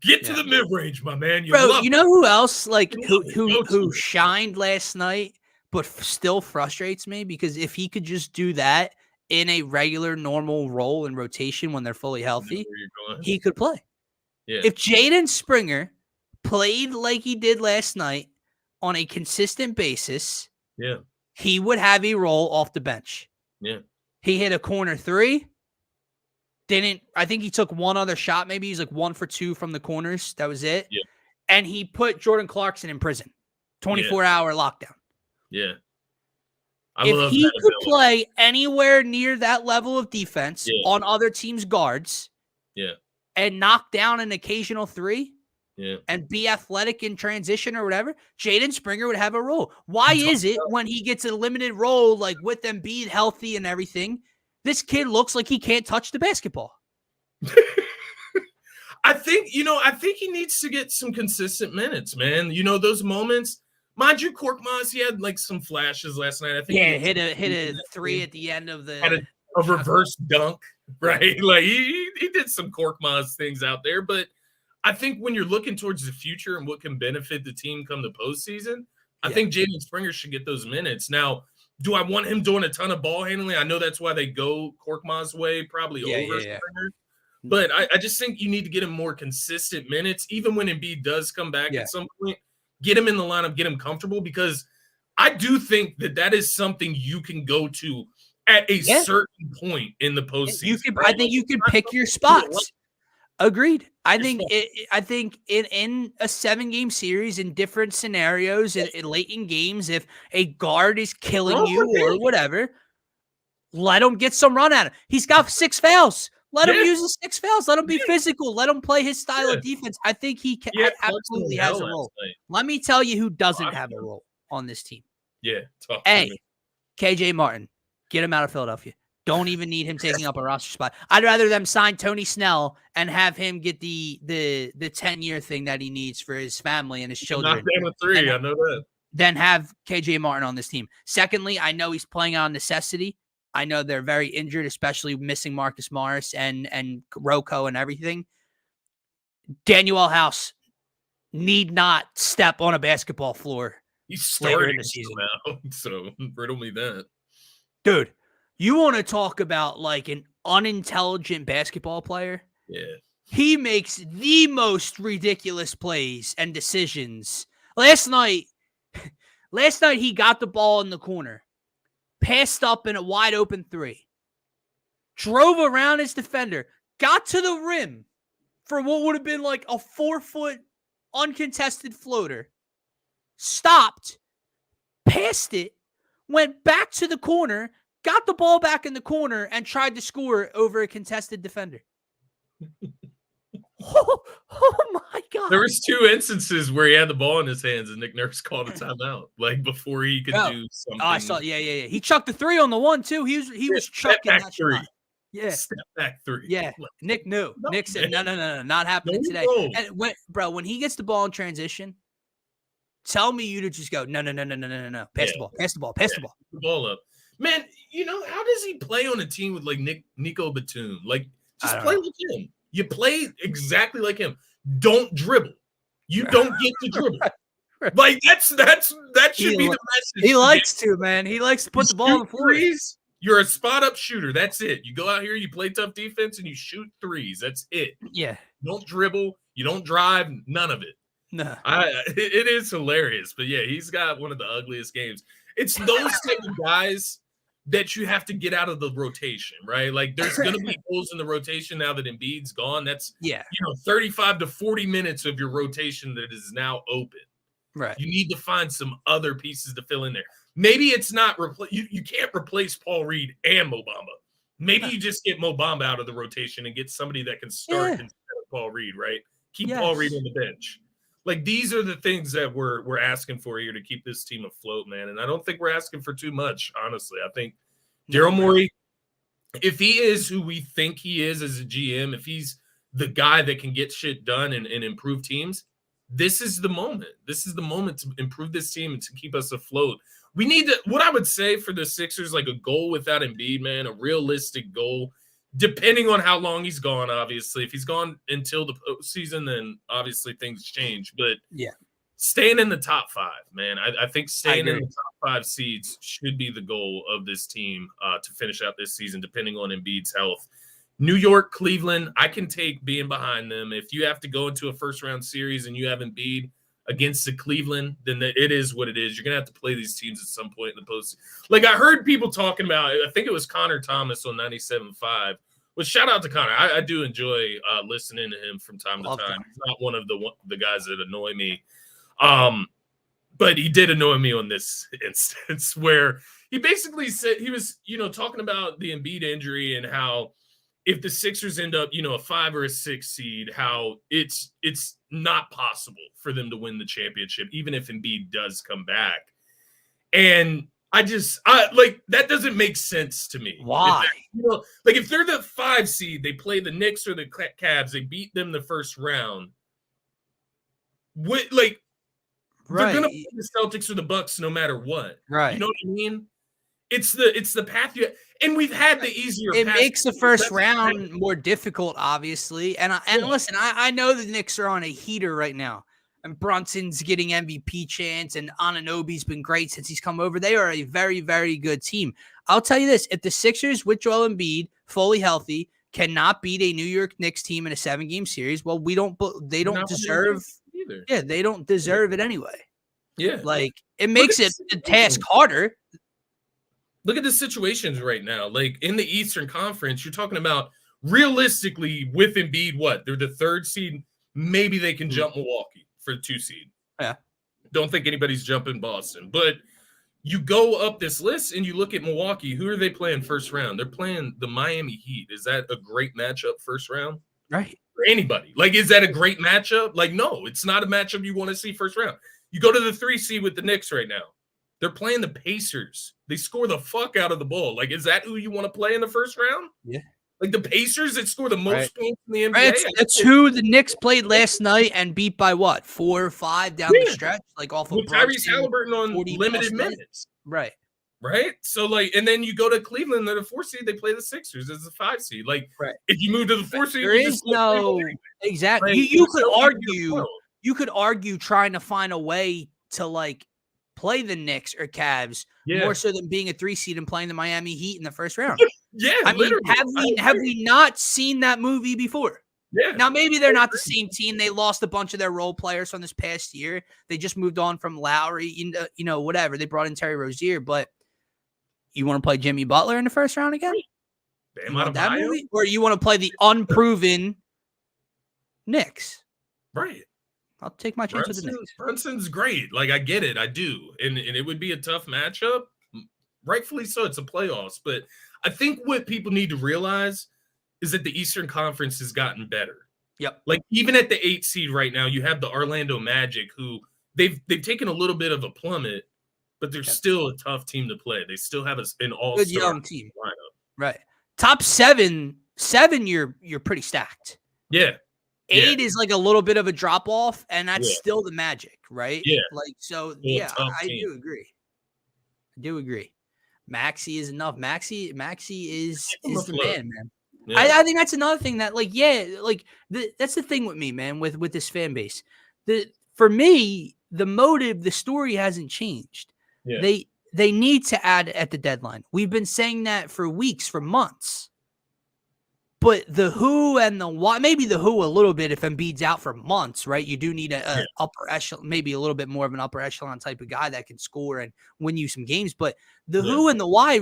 Get to the mid range, my man. Bro, you know who else like who shined last night, but still frustrates me because if he could just do that in a regular, normal role and rotation when they're fully healthy, he could play. Yeah. If Jaden Springer played like he did last night on a consistent basis, he would have a role off the bench. Yeah. He hit a corner 3. I think he took one other shot. Maybe he's like 1 for 2 from the corners. That was it. Yeah. And he put Jordan Clarkson in prison. 24-hour lockdown. Yeah. If he could play anywhere near that level of defense on other teams' guards and knock down an occasional 3 and be athletic in transition or whatever, Jaden Springer would have a role. Why is it when he gets a limited role, like with Embiid healthy and everything, this kid looks like he can't touch the basketball? I think he needs to get some consistent minutes, man. You know, those moments. Mind you, Korkmaz, he had like some flashes last night. I think hit a 3 at the end of the had a reverse dunk, right? Like he did some Korkmaz things out there, but I think when you're looking towards the future and what can benefit the team come the postseason, I think Jaden Springer should get those minutes. Now, do I want him doing a ton of ball handling? I know that's why they go Korkmaz's way, probably over Springer. But I just think you need to get him more consistent minutes, even when Embiid does come back at some point. Get him in the lineup, get him comfortable, because I do think that is something you can go to at a certain point in the postseason. I think you could pick your spots. Agreed. I think in a 7-game series, in different scenarios, late in games, if a guard is killing you or whatever, let him get some run at him. He's got 6 fouls. Let him use his 6 fouls. Let him be physical. Let him play his style of defense. I think he absolutely has a role. Let me tell you who doesn't have a role on this team. KJ Martin. Get him out of Philadelphia. Don't even need him taking up a roster spot. I'd rather them sign Tony Snell and have him get the 10-year thing that he needs for his family and his children. Knock down a 3, I know that. Then have KJ Martin on this team. Secondly, I know he's playing on necessity. I know they're very injured, especially missing Marcus Morris and Rocco and everything. Daniel House need not step on a basketball floor. He's starting the season now, so riddle me that. Dude, you want to talk about like an unintelligent basketball player? Yeah. He makes the most ridiculous plays and decisions. Last night he got the ball in the corner. Passed up in a wide open 3. Drove around his defender. Got to the rim for what would have been like a 4-foot uncontested floater. Stopped. Passed it. Went back to the corner. Got the ball back in the corner and tried to score over a contested defender. Oh my God. There was 2 instances where he had the ball in his hands and Nick Nurse called a timeout, like before he could do something. Oh, I saw. Yeah. He chucked the 3 on the one too. He was chucking that 3. Shot. Yeah. Step back 3. Yeah. Nick knew. No, Nick said, no, not happening today. And when he gets the ball in transition, tell me you to just go, no. Pass the ball. The ball up. Man, how does he play on a team with like Nico Batum? Like, just play like him. You play exactly like him. Don't dribble. You don't get to dribble. Like that should be the message. He likes to, man. He likes to put the ball on the floor. You're a spot up shooter. That's it. You go out here, you play tough defense, and you shoot 3s. That's it. Yeah. You don't dribble. You don't drive. None of it. No. It is hilarious. But yeah, he's got one of the ugliest games. It's those type of guys that you have to get out of the rotation, right? Like there's going to be holes in the rotation now that Embiid's gone. That's 35 to 40 minutes of your rotation that is now open. Right. You need to find some other pieces to fill in there. Maybe it's not you can't replace Paul Reed and Mo Bamba. Maybe you just get Mo Bamba out of the rotation and get somebody that can start instead of Paul Reed, right? Keep Paul Reed on the bench. Like these are the things that we're asking for here to keep this team afloat, man. And I don't think we're asking for too much, honestly. I think Daryl Morey, if he is who we think he is as a GM, if he's the guy that can get shit done and improve teams, this is the moment. This is the moment to improve this team and to keep us afloat. We need to, what I would say for the Sixers, like a goal without Embiid, man, a realistic goal, depending on how long he's gone, obviously. If he's gone until the postseason, then obviously things change. But staying in the top 5, man. I think staying in the top 5 seeds should be the goal of this team to finish out this season, depending on Embiid's health. New York, Cleveland, I can take being behind them. If you have to go into a first-round series and you have Embiid against the Cleveland, then it is what it is. You're going to have to play these teams at some point in the postseason. Like I heard people talking about, I think it was Connor Thomas on 97.5. Well, shout out to Connor. I do enjoy listening to him from time to time. He's not one of the guys that annoy me. But he did annoy me on this instance where he basically said he was, talking about the Embiid injury and how if the Sixers end up, a 5 or a 6 seed, how it's not possible for them to win the championship, even if Embiid does come back. And I like that doesn't make sense to me. Why? Like if they're the 5 seed, they play the Knicks or the Cavs, they beat them the first round. They're gonna play the Celtics or the Bucks no matter what. Right. You know what I mean? It's the path and we've had the easier. It makes the first round more difficult, obviously. And listen, I know the Knicks are on a heater right now. And Brunson's getting MVP chance, and Anunoby's been great since he's come over. They are a very, very good team. I'll tell you this: if the Sixers with Joel Embiid fully healthy cannot beat a New York Knicks team in a 7-game series. Well, they don't deserve either. Yeah, they don't deserve it anyway. Yeah. Like, it makes it the task harder. Look at the situations right now. Like, in the Eastern Conference, you're talking about realistically with Embiid, what? They're the 3rd seed. Maybe they can jump Milwaukee for the 2 seed. Yeah. Don't think anybody's jumping Boston. But you go up this list and you look at Milwaukee. Who are they playing first round? They're playing the Miami Heat. Is that a great matchup first round? Right. For anybody. Like, is that a great matchup? Like, no, it's not a matchup you want to see first round. You go to the 3 seed with the Knicks right now. They're playing the Pacers. They score the fuck out of the ball. Like, is that who you want to play in the first round? Yeah. Like, the Pacers that score the most points in the NBA? Right. That's who the Knicks played last night and beat by what? 4 or 5 down the stretch? Like, off of Tyrese Halliburton on limited minutes. Right. Right? So, like, and then you go to Cleveland, they're the 4 seed, they play the Sixers as a 5 seed. Like, if you move to the 4 seed, there is no exactly. Like, you could argue trying to find a way to, like, play the Knicks or Cavs more so than being a 3 seed and playing the Miami Heat in the first round. I mean, have we not seen that movie before? Yeah. Now, maybe they're not the same team. They lost a bunch of their role players from this past year. They just moved on from Lowry, whatever. They brought in Terry Rozier, but you want to play Jimmy Butler in the first round again? You want that movie? Or you want to play the unproven Knicks? Right. I'll take my chance with the Knicks. Brunson's great. Like, I get it. I do. And it would be a tough matchup. Rightfully so. It's a playoffs. But I think what people need to realize is that the Eastern Conference has gotten better. Yep. Like, even at the 8 seed right now, you have the Orlando Magic, who they've taken a little bit of a plummet, but they're still a tough team to play. They still have an all-star good young team lineup. Right. Top 7, you're pretty stacked. Yeah. 8 is like a little bit of a drop off, and that's still the Magic, right? Yeah. Like, so I do agree. Maxey is enough. Maxey is the man. Yeah. I think that's another thing that, that's the thing with me, man, with this fan base. For me, the motive, the story hasn't changed. Yeah. They need to add at the deadline. We've been saying that for weeks, for months. But the who and the why, maybe the who a little bit if Embiid's out for months, right? You do need a upper echelon, maybe a little bit more of an upper echelon type of guy that can score and win you some games. But the who and the why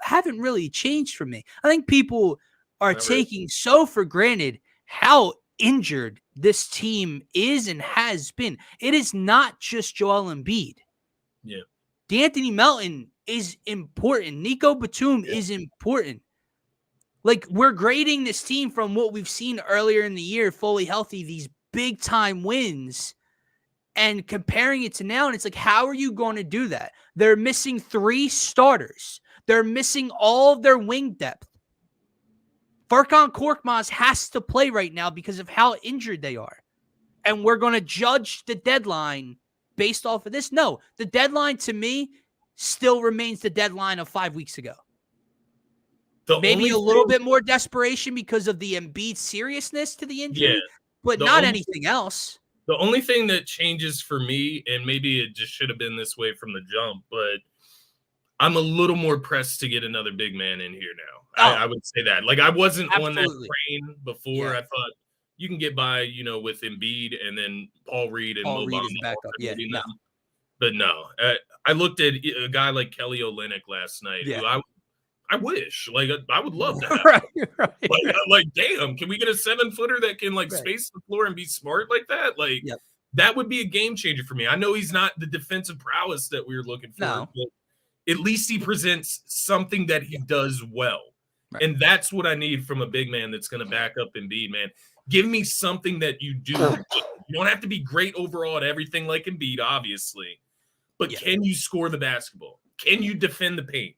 haven't really changed for me. I think people are taking so for granted how injured this team is and has been. It is not just Joel Embiid. Yeah. D'Anthony Melton is important. Nico Batum is important. Like, we're grading this team from what we've seen earlier in the year, fully healthy, these big-time wins, and comparing it to now, and it's like, how are you going to do that? They're missing 3 starters. They're missing all of their wing depth. Furkan Korkmaz has to play right now because of how injured they are. And we're going to judge the deadline based off of this? No. The deadline, to me, still remains the deadline of 5 weeks ago. Maybe a little bit more desperation because of the Embiid seriousness to the injury, but not anything else. The only thing that changes for me, and maybe it just should have been this way from the jump, but I'm a little more pressed to get another big man in here now. I would say that. Like, I wasn't on that train before. I thought you can get by, with Embiid and then Paul Reed and Paul Reed is back up. No. But no, I looked at a guy like Kelly Olynyk last night, who I wish, I would love to have. Right. Like, damn, can we get a 7-footer that can space the floor and be smart like that? That would be a game changer for me. I know he's not the defensive prowess that we were looking for, but at least he presents something that he does well. Right. And that's what I need from a big man that's going to back up Embiid, man. Give me something that you do. You don't have to be great overall at everything like Embiid, obviously. But can you score the basketball? Can you defend the paint?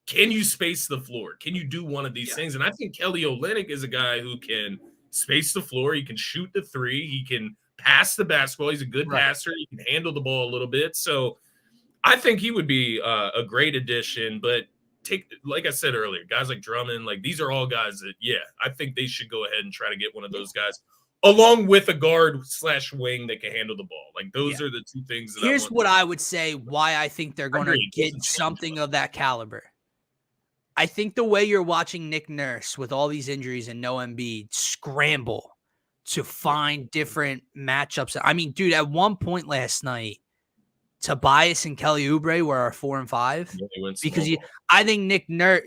Can you space the floor? Can you do one of these things? And I think Kelly Olynyk is a guy who can space the floor. He can shoot the 3. He can pass the basketball. He's a good passer. He can handle the ball a little bit. So I think he would be a great addition. But like I said earlier, guys like Drummond, these are all guys that, I think they should go ahead and try to get one of those guys along with a guard/wing that can handle the ball. Those are the 2 things. Here's what I would say why I think they're going to get something of that caliber. I think the way you're watching Nick Nurse with all these injuries and no Embiid scramble to find different matchups. I mean, dude, at one point last night, Tobias and Kelly Oubre were our 4 and 5 because I think Nick Nurse,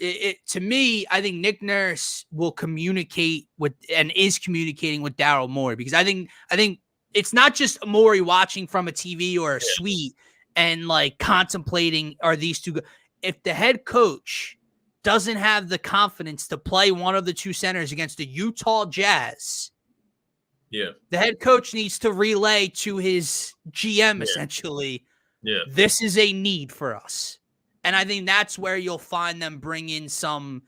to me, I think Nick Nurse will communicate with and is communicating with Daryl Morey, because I think it's not just Morey watching from a TV or a suite and like contemplating, are these two good? If the head coach doesn't have the confidence to play one of the two centers against the Utah Jazz, the head coach needs to relay to his GM essentially, this is a need for us. And I think that's where you'll find them bring in some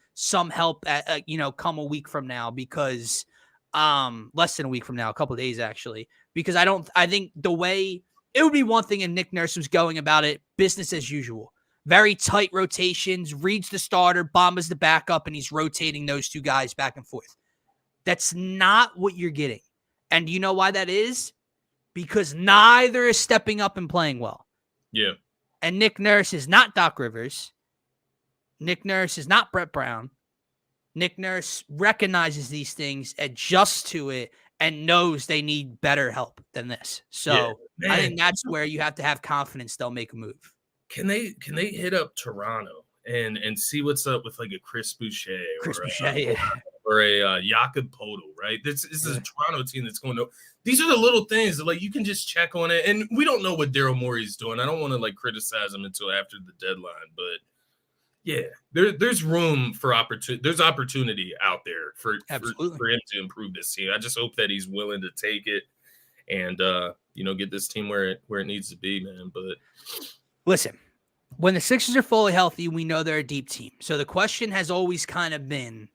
help at, come a week from now, because less than a week from now, a couple of days actually, because I think the way it would be one thing if Nick Nurse was going about it business as usual, very tight rotations, Reed's the starter, Bamba's the backup, and he's rotating those two guys back and forth. That's not what you're getting. And you know why that is? Because neither is stepping up and playing well. Yeah. And Nick Nurse is not Doc Rivers. Nick Nurse is not Brett Brown. Nick Nurse recognizes these things, adjusts to it, and knows they need better help than this. So I think that's where you have to have confidence they'll make a move. Can they hit up Toronto and see what's up with like a Chris Boucher or a Jakob Poeltl, right? This is a Toronto team that's going to. These are the little things that like you can just check on it, and we don't know what Daryl Morey's doing. I don't want to like criticize him until after the deadline, but there's room for opportunity. There's opportunity out there for him to improve this team. I just hope that he's willing to take it and get this team where it needs to be, man. But listen, when the Sixers are fully healthy, we know they're a deep team. So the question has always kind of been,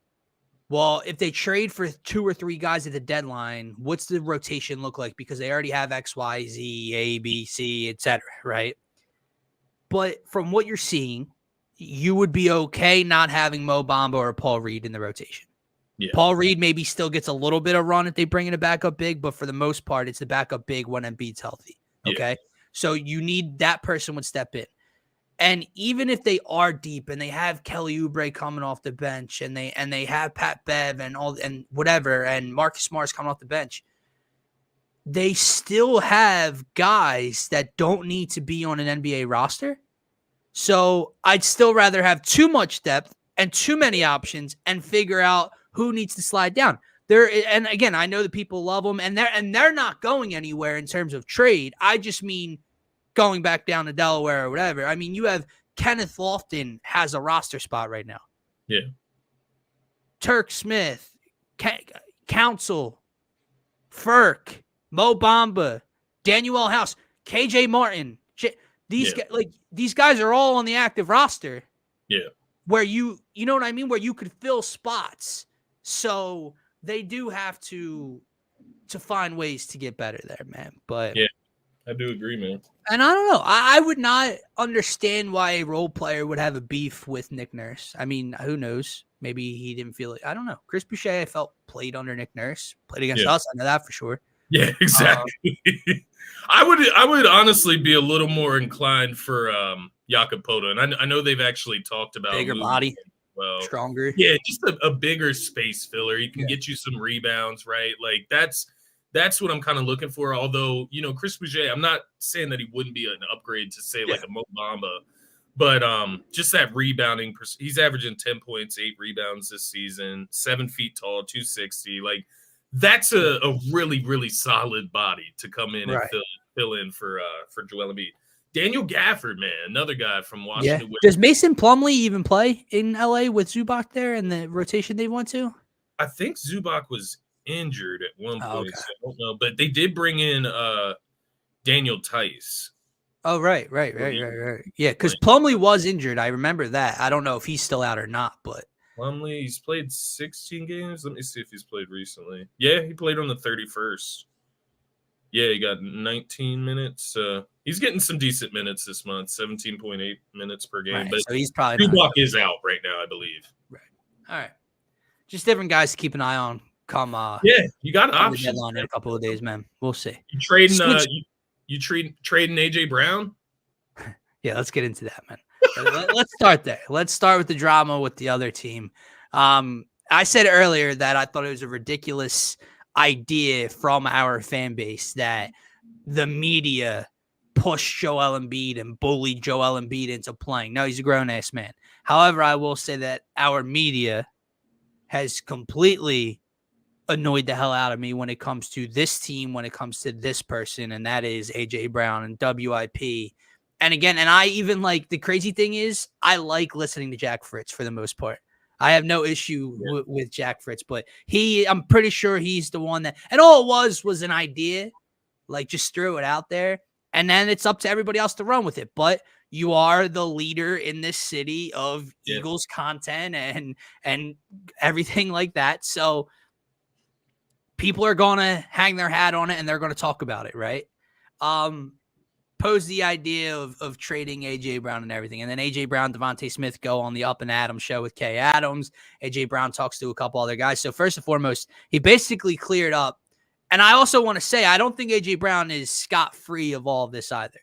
well, if they trade for 2 or 3 guys at the deadline, what's the rotation look like? Because they already have X, Y, Z, A, B, C, etc., right? But from what you're seeing, you would be okay not having Mo Bamba or Paul Reed in the rotation. Yeah. Paul Reed maybe still gets a little bit of run if they bring in a backup big, but for the most part, it's the backup big when Embiid's healthy. Okay? Yeah. So you need that person would step in. And even if they are deep and they have Kelly Oubre coming off the bench and they have Pat Bev and whatever, and Marcus Smart's coming off the bench, they still have guys that don't need to be on an NBA roster. So I'd still rather have too much depth and too many options and figure out who needs to slide down. And again, I know that people love them and they're not going anywhere in terms of trade. I just mean going back down to Delaware or whatever. I mean, you have Kenneth Lofton has a roster spot right now. Yeah. Turk Smith, Council, Furk, Mo Bamba, Daniel House, KJ Martin. These guys are all on the active roster. Yeah. Where you know what I mean? Where you could fill spots. So they do have to find ways to get better there, man. But yeah. I do agree, man. And I don't know. I would not understand why a role player would have a beef with Nick Nurse. I mean, who knows? Maybe he didn't feel it. I don't know. Chris Boucher, I felt, played under Nick Nurse. Played against us. I know that for sure. Yeah, exactly. I would honestly be a little more inclined for Jakob Poeltl. And I know they've actually talked about bigger body, stronger. Yeah, just a bigger space filler. He can get you some rebounds, right? Like that's what I'm kind of looking for. Although, Chris Boucher, I'm not saying that he wouldn't be an upgrade to say like a Mo Bamba, but just that rebounding. He's averaging 10 points, 8 rebounds this season, 7 feet tall, 260. Like that's a really, really solid body to come in and fill in for Joel Embiid. Daniel Gafford, man, another guy from Washington. Yeah. Does Mason Plumlee even play in LA with Zubac there in the rotation they went to? I think Zubac was injured at one point. So I don't know, but they did bring in Daniel Tice. Oh, right. Yeah, because Plumlee was injured. I remember that. I don't know if he's still out or not, but Plumlee, he's played 16 games. Let me see if he's played recently. Yeah, he played on the 31st. Yeah, he got 19 minutes. He's getting some decent minutes this month, 17.8 minutes per game. Right, but so he's probably Zubac is out right now, I believe. Right. All right. Just different guys to keep an eye on. You got options. Deadline in a couple of days, man. We'll see. You trading AJ Brown? Yeah, let's get into that, man. Let's start there. Let's start with the drama with the other team. I said earlier that I thought it was a ridiculous idea from our fan base that the media pushed Joel Embiid and bullied Joel Embiid into playing. No, he's a grown-ass man. However, I will say that our media has completely annoyed the hell out of me when it comes to this team, when it comes to this person, and that is AJ Brown and WIP. And again, and I even like, the crazy thing is I like listening to Jack Fritz for the most part. I have no issue with Jack Fritz, but I'm pretty sure he's the one that, and all it was an idea, like just threw it out there. And then it's up to everybody else to run with it. But you are the leader in this city of Eagles content and everything like that. So people are going to hang their hat on it and they're going to talk about it, right? Pose the idea of trading AJ Brown and everything. And then AJ Brown, Devontae Smith go on the Up and Adams show with Kay Adams. AJ Brown talks to a couple other guys. So first and foremost, he basically cleared up. And I also want to say, I don't think AJ Brown is scot-free of all of this either.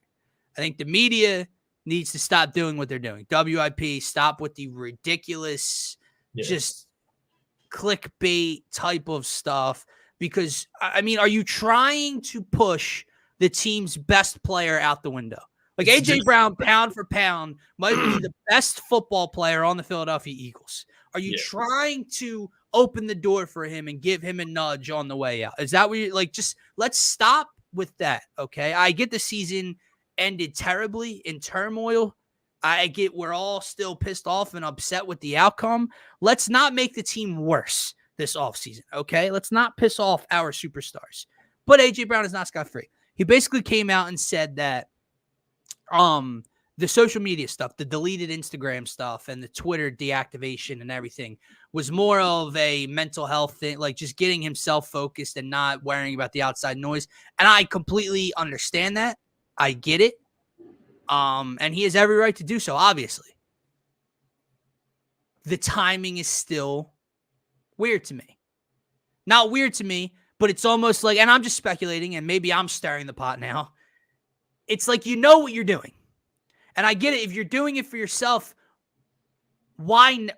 I think the media needs to stop doing what they're doing. WIP, stop with the ridiculous, just clickbait type of stuff. Because, I mean, are you trying to push the team's best player out the window? Like AJ Brown, pound for pound, might be the best football player on the Philadelphia Eagles. Are you trying to open the door for him and give him a nudge on the way out? Is that what you're like? Just let's stop with that. Okay. I get the season ended terribly in turmoil. I get we're all still pissed off and upset with the outcome. Let's not make the team worse this offseason. Okay. Let's not piss off our superstars. But AJ Brown is not scot-free. He basically came out and said that the social media stuff, the deleted Instagram stuff and the Twitter deactivation and everything was more of a mental health thing, like just getting himself focused and not worrying about the outside noise. And I completely understand that. I get it. And he has every right to do so, obviously. The timing is still weird to me. Not weird to me, but it's almost like, and I'm just speculating, and maybe I'm stirring the pot now. It's like, you know what you're doing. And I get it. If you're doing it for yourself, why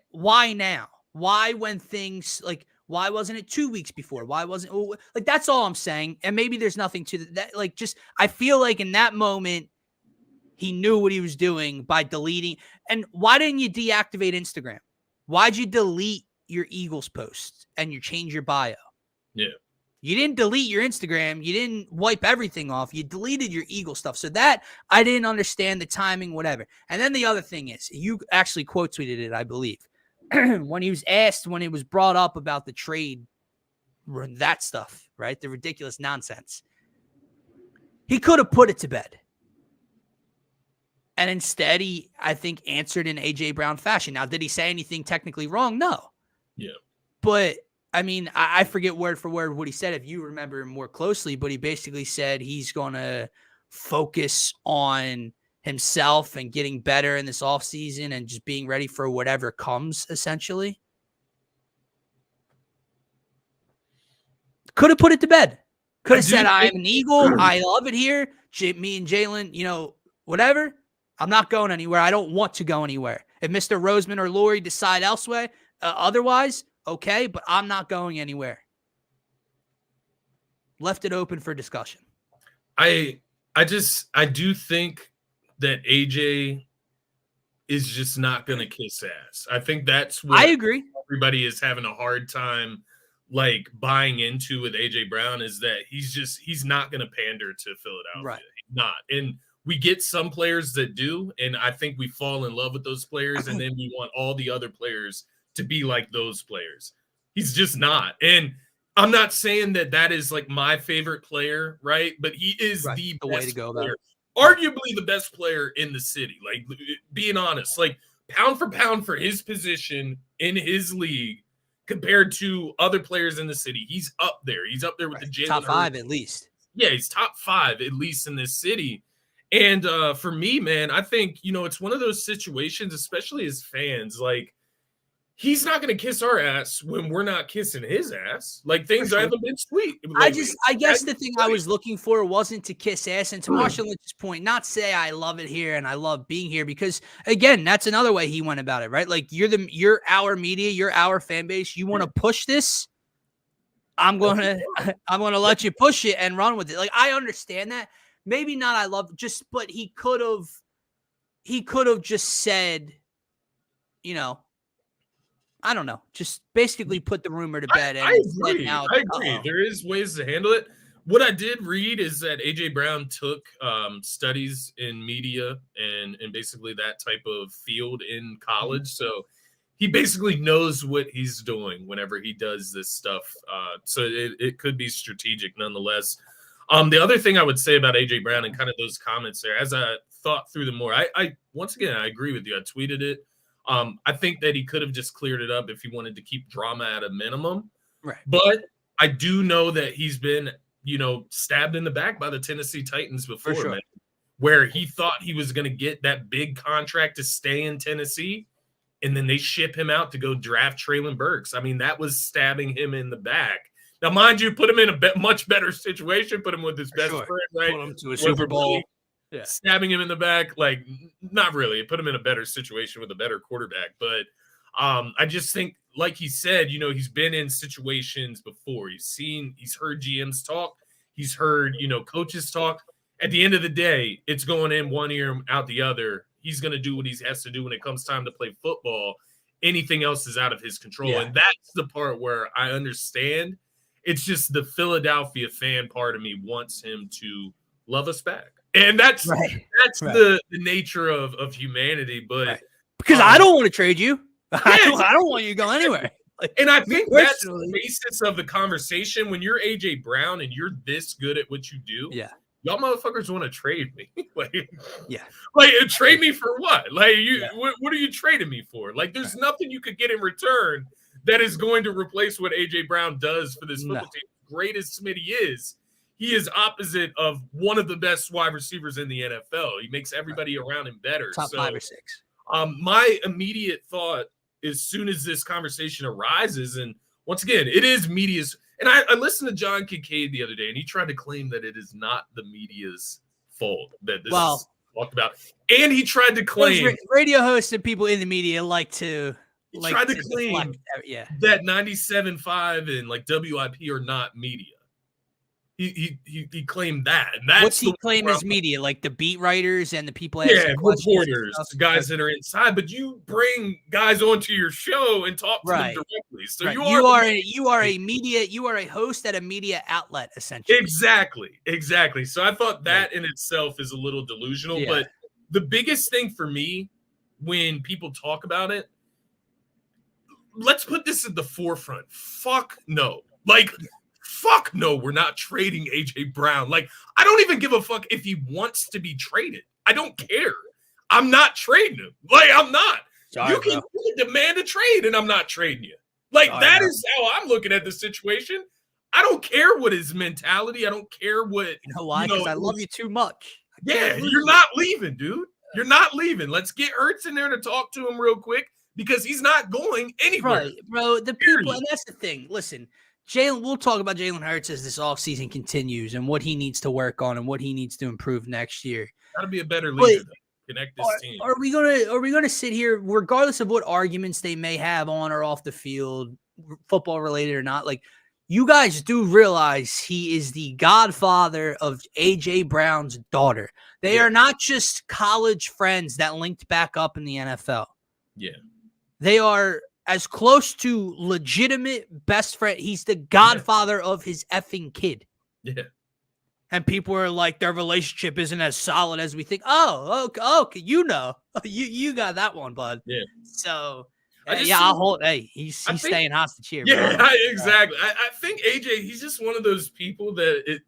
now? Why when things like, why wasn't it 2 weeks before? Why wasn't like, that's all I'm saying. And maybe there's nothing to that. Like, just, I feel like in that moment, he knew what he was doing by deleting. And why didn't you deactivate Instagram? Why'd you delete your Eagles posts and you change your bio? Yeah. You didn't delete your Instagram. You didn't wipe everything off. You deleted your Eagle stuff. So that, I didn't understand the timing, whatever. And then the other thing is, you actually quote tweeted it, I believe, when he was asked, when it was brought up about the trade, that stuff, right? The ridiculous nonsense. He could have put it to bed. And instead, he, I think, answered in AJ Brown fashion. Now, did he say anything technically wrong? No. Yeah. But I mean, I forget word for word what he said, if you remember more closely, but he basically said he's going to focus on himself and getting better in this offseason and just being ready for whatever comes, essentially. Could have put it to bed. Could have said, I'm an Eagle. I love it here. Me and Jalen, whatever. I'm not going anywhere. I don't want to go anywhere. If Mr. Roseman or Laurie decide elsewhere, otherwise, okay, but I'm not going anywhere. Left it open for discussion. I do think that AJ is just not going to kiss ass. I think that's what I agree. Everybody is having a hard time like buying into with AJ Brown, is that he's not going to pander to Philadelphia. Right. He's not. And we get some players that do, and I think we fall in love with those players, and then we want all the other players to be like those players. He's just not. And I'm not saying that is like my favorite player, right? But he is the best way to go player. about it. Arguably the best player in the city. Like, being honest, like pound for pound for his position in his league compared to other players in the city, he's up there. He's up there with the Jalen top 5 Hurts. at least. Yeah, he's top 5 at least in this city. And for me, man, I think, it's one of those situations, especially as fans, like, he's not going to kiss our ass when we're not kissing his ass. Like, things haven't been sweet. Like, I guess the thing I was looking for wasn't to kiss ass. And to Marshall Lynch's point, not say I love it here and I love being here, because again, that's another way he went about it, right? Like, you're our media, you're our fan base. You want to push this? I'm going to let you push it and run with it. Like, I understand that. Maybe not I love just, but he could have just said, you know, I don't know, just basically put the rumor to bed. I agree. There is ways to handle it. What I did read is that AJ Brown took studies in media and basically that type of field in college. So he basically knows what he's doing whenever he does this stuff. So it could be strategic nonetheless. The other thing I would say about AJ Brown and kind of those comments there, as I thought through them more, I once again, I agree with you. I tweeted it. I think that he could have just cleared it up if he wanted to keep drama at a minimum. Right. But I do know that he's been, stabbed in the back by the Tennessee Titans before, sure. man, where he thought he was going to get that big contract to stay in Tennessee, and then they ship him out to go draft Treylon Burks. I mean, that was stabbing him in the back. Now, mind you, put him in a much better situation, put him with his best friend, right? Put him to a Super Bowl. Yeah. Stabbing him in the back, like, not really. It put him in a better situation with a better quarterback. But I just think, like he said, he's been in situations before. He's heard GMs talk. He's heard, coaches talk. At the end of the day, it's going in one ear, out the other. He's going to do what he has to do when it comes time to play football. Anything else is out of his control. Yeah. And that's the part where I understand. It's just the Philadelphia fan part of me wants him to love us back. And that's the nature of humanity. But because I don't want to trade you. I don't want you to go anywhere. And I think that's the basis of the conversation. When you're AJ Brown and you're this good at what you do, y'all motherfuckers want to trade me. Trade me for what? Like, what are you trading me for? Like, there's nothing you could get in return that is going to replace what AJ Brown does for this football team. Great as Smitty is, he is opposite of one of the best wide receivers in the NFL. He makes everybody around him better. Top 5 or 6. My immediate thought, as soon as this conversation arises, and once again, it is media's. And I listened to John Kincaid the other day, and he tried to claim that it is not the media's fault that this is talked about. And he tried to claim radio hosts and people in the media like to. He tried to claim that 97.5 and like WIP are not media. He claimed that. And that's what's he claim as media? Like the beat writers and the people asking reporters, guys that are inside. But you bring guys onto your show and talk to them directly. So you are a media. You are a host at a media outlet, essentially. Exactly. So I thought that in itself is a little delusional. But the biggest thing for me when people talk about it, let's put this at the forefront. Fuck no. Fuck no, we're not trading AJ Brown. Like, I don't even give a fuck if he wants to be traded. I don't care. I'm not trading him. Like, I'm not. Sorry, you can demand a trade, and I'm not trading you. Like, that is how I'm looking at the situation. I don't care what his mentality. I don't care what. You know why? Because I love you too much. Yeah, you're not leaving, dude. You're not leaving. Let's get Hurts in there to talk to him real quick because he's not going anywhere. Right, bro. The people, and that's the thing. Listen. We'll talk about Jalen Hurts as this offseason continues and what he needs to work on and what he needs to improve next year. Got to be a better leader to connect this team. Are we gonna sit here, regardless of what arguments they may have on or off the field, football related or not? Like, you guys do realize he is the godfather of AJ Brown's daughter. They are not just college friends that linked back up in the NFL. Yeah, they are as close to legitimate best friend. He's the godfather of his effing kid. Yeah. And people are like, their relationship isn't as solid as we think. Oh, okay. You got that one, bud. Yeah. So, I'll hold. Hey, he's staying hostage here. Yeah, bro. Exactly. I think AJ, he's just one of those people that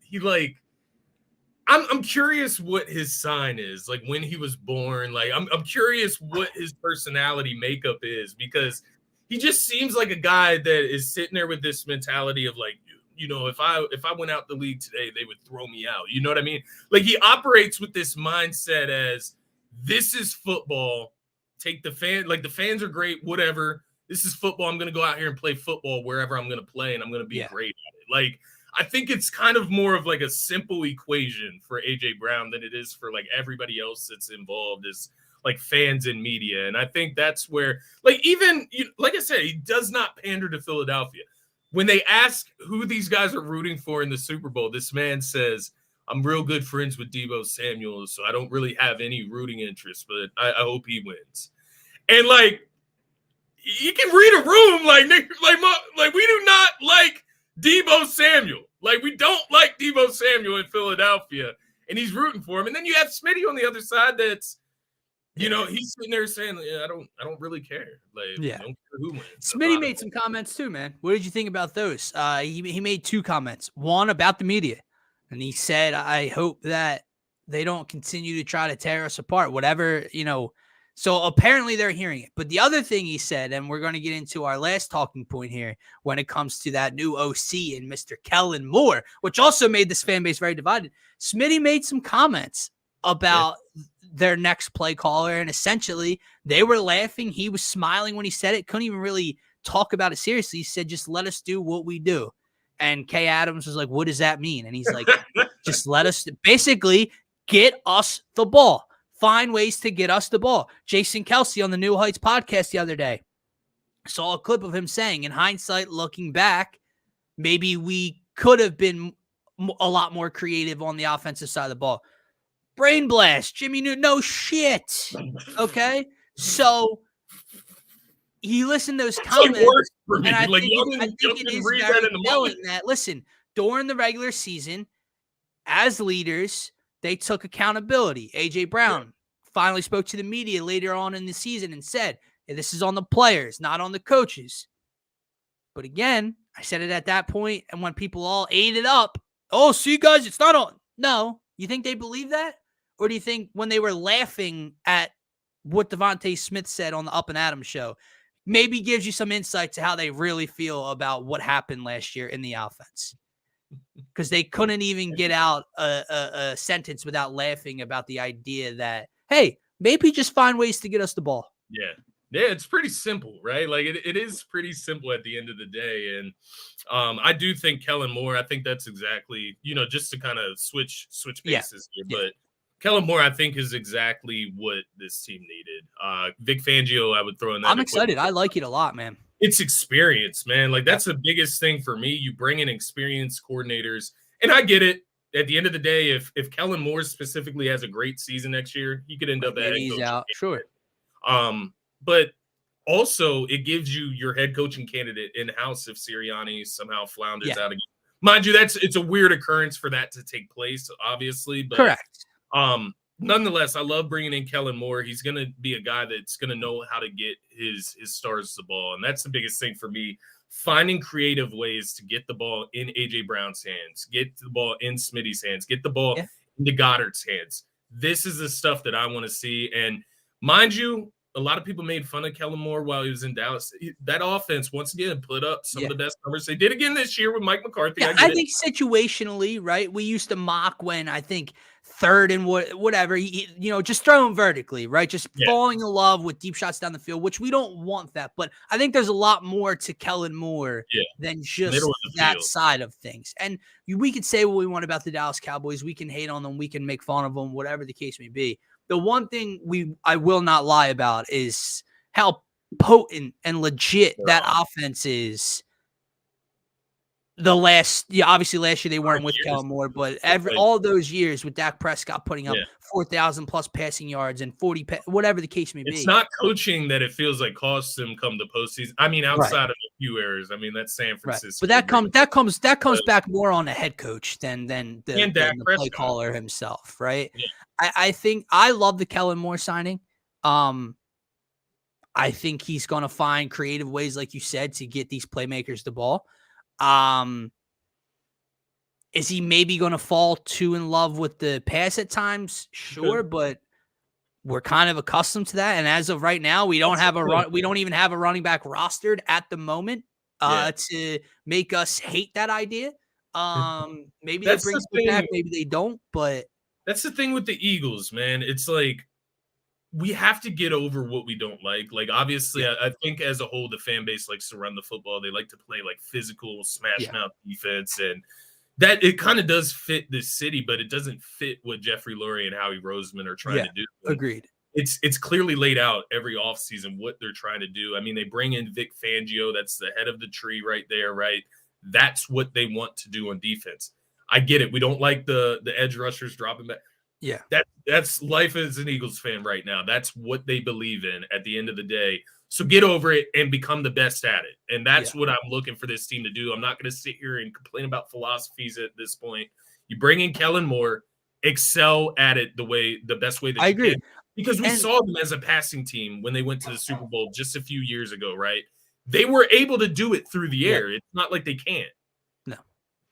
I'm curious what his sign is, like when he was born. Like, I'm curious what his personality makeup is, because he just seems like a guy that is sitting there with this mentality of like, if I went out the league today, they would throw me out. You know what I mean? Like, he operates with this mindset as, this is football. Take the fans are great, whatever. this is football. I'm going to go out here and play football wherever I'm going to play, and I'm going to be great at it. Like, I think it's kind of more of like a simple equation for AJ Brown than it is for like everybody else that's involved as like fans and media. And I think that's where, like, even like I said, he does not pander to Philadelphia. When they ask who these guys are rooting for in the Super Bowl, this man says, I'm real good friends with Deebo Samuel, so I don't really have any rooting interest, but I hope he wins. And like, you can read a room like we do not like Deebo Samuel. Like, we don't like Deebo Samuel in Philadelphia, and he's rooting for him. And then you have Smitty on the other side that's, he's sitting there saying, I don't really care. Like, I don't care who wins. Smitty made some comments too, man. What did you think about those? He made 2 comments. One about the media. And he said, I hope that they don't continue to try to tear us apart, whatever, So apparently they're hearing it. But the other thing he said, and we're going to get into our last talking point here when it comes to that new OC and Mr. Kellen Moore, which also made this fan base very divided. Smitty made some comments about their next play caller, and essentially they were laughing. He was smiling when he said it. Couldn't even really talk about it seriously. He said, just let us do what we do. And Kay Adams was like, what does that mean? And he's like, just let us basically get us the ball. Find ways to get us the ball. Jason Kelsey on the New Heights podcast the other day saw a clip of him saying, in hindsight, looking back, maybe we could have been a lot more creative on the offensive side of the ball. Brain blast, Jimmy Newton, no shit. Okay? So you listen to those comments, and I think it is very telling that, listen, during the regular season, as leaders, they took accountability. AJ Brown finally spoke to the media later on in the season and said, hey, this is on the players, not on the coaches. But again, I said it at that point, and when people all ate it up, oh, see, guys, it's not on. No. You think they believe that? Or do you think when they were laughing at what Devontae Smith said on the Up and Adams show, maybe gives you some insight to how they really feel about what happened last year in the offense? Because they couldn't even get out a sentence without laughing about the idea that, hey, maybe just find ways to get us the ball. Yeah, it's pretty simple, right? Like, it is pretty simple at the end of the day. And I do think Kellen Moore, I think that's exactly, just to kind of switch bases here. But Kellen Moore, I think, is exactly what this team needed. Vic Fangio, I would throw in that. I'm excited. I like it a lot, man. It's experience, man. Like, that's the biggest thing for me. You bring in experienced coordinators, and I get it. At the end of the day, if Kellen Moore specifically has a great season next year, he could end up at he's out. Sure. But also it gives you your head coaching candidate in-house if Sirianni somehow flounders out again. Mind you, it's a weird occurrence for that to take place, obviously. But correct. Nonetheless, I love bringing in Kellen Moore. He's going to be a guy that's going to know how to get his stars the ball. And that's the biggest thing for me, finding creative ways to get the ball in AJ Brown's hands, get the ball in Smitty's hands, get the ball into Goddard's hands. This is the stuff that I want to see. And mind you, a lot of people made fun of Kellen Moore while he was in Dallas. That offense, once again, put up some of the best numbers. They did again this year with Mike McCarthy. Yeah, I think situationally, right, we used to mock when I think third and whatever, just throw him vertically, right? Just falling in love with deep shots down the field, which we don't want that. But I think there's a lot more to Kellen Moore than just that side of things. And we could say what we want about the Dallas Cowboys. We can hate on them. We can make fun of them, whatever the case may be. The one thing I will not lie about is how potent and legit that offense is. Obviously last year they weren't with Kellen Moore, but all those years with Dak Prescott putting up 4,000 plus passing yards and 40, whatever the case may be. It's not coaching that it feels like costs them come to postseason. I mean, outside of a few errors, I mean, that's San Francisco. But that comes back more on the head coach than the play caller himself, right? Yeah. I think I love the Kellen Moore signing. I think he's going to find creative ways, like you said, to get these playmakers the ball. Is he maybe going to fall too in love with the pass at times? Sure, but we're kind of accustomed to that. And as of right now, we don't even have a running back rostered at the moment to make us hate that idea. Maybe they bring it back, maybe they don't, but that's the thing with the Eagles, man. It's like we have to get over what we don't like. Like, obviously, I think as a whole, the fan base likes to run the football. They like to play like physical, smash mouth defense, and that it kind of does fit this city, but it doesn't fit what Jeffrey Lurie and Howie Roseman are trying to do. And agreed. It's clearly laid out every offseason what they're trying to do. I mean, they bring in Vic Fangio. That's the head of the tree right there, right? That's what they want to do on defense. I get it. We don't like the edge rushers dropping back. Yeah. That's life as an Eagles fan right now. That's what they believe in at the end of the day. So get over it and become the best at it. And that's what I'm looking for this team to do. I'm not going to sit here and complain about philosophies at this point. You bring in Kellen Moore, excel at it the best way that I agree. can. Because we saw them as a passing team when they went to the Super Bowl just a few years ago, right? They were able to do it through the air. It's not like they can't. No.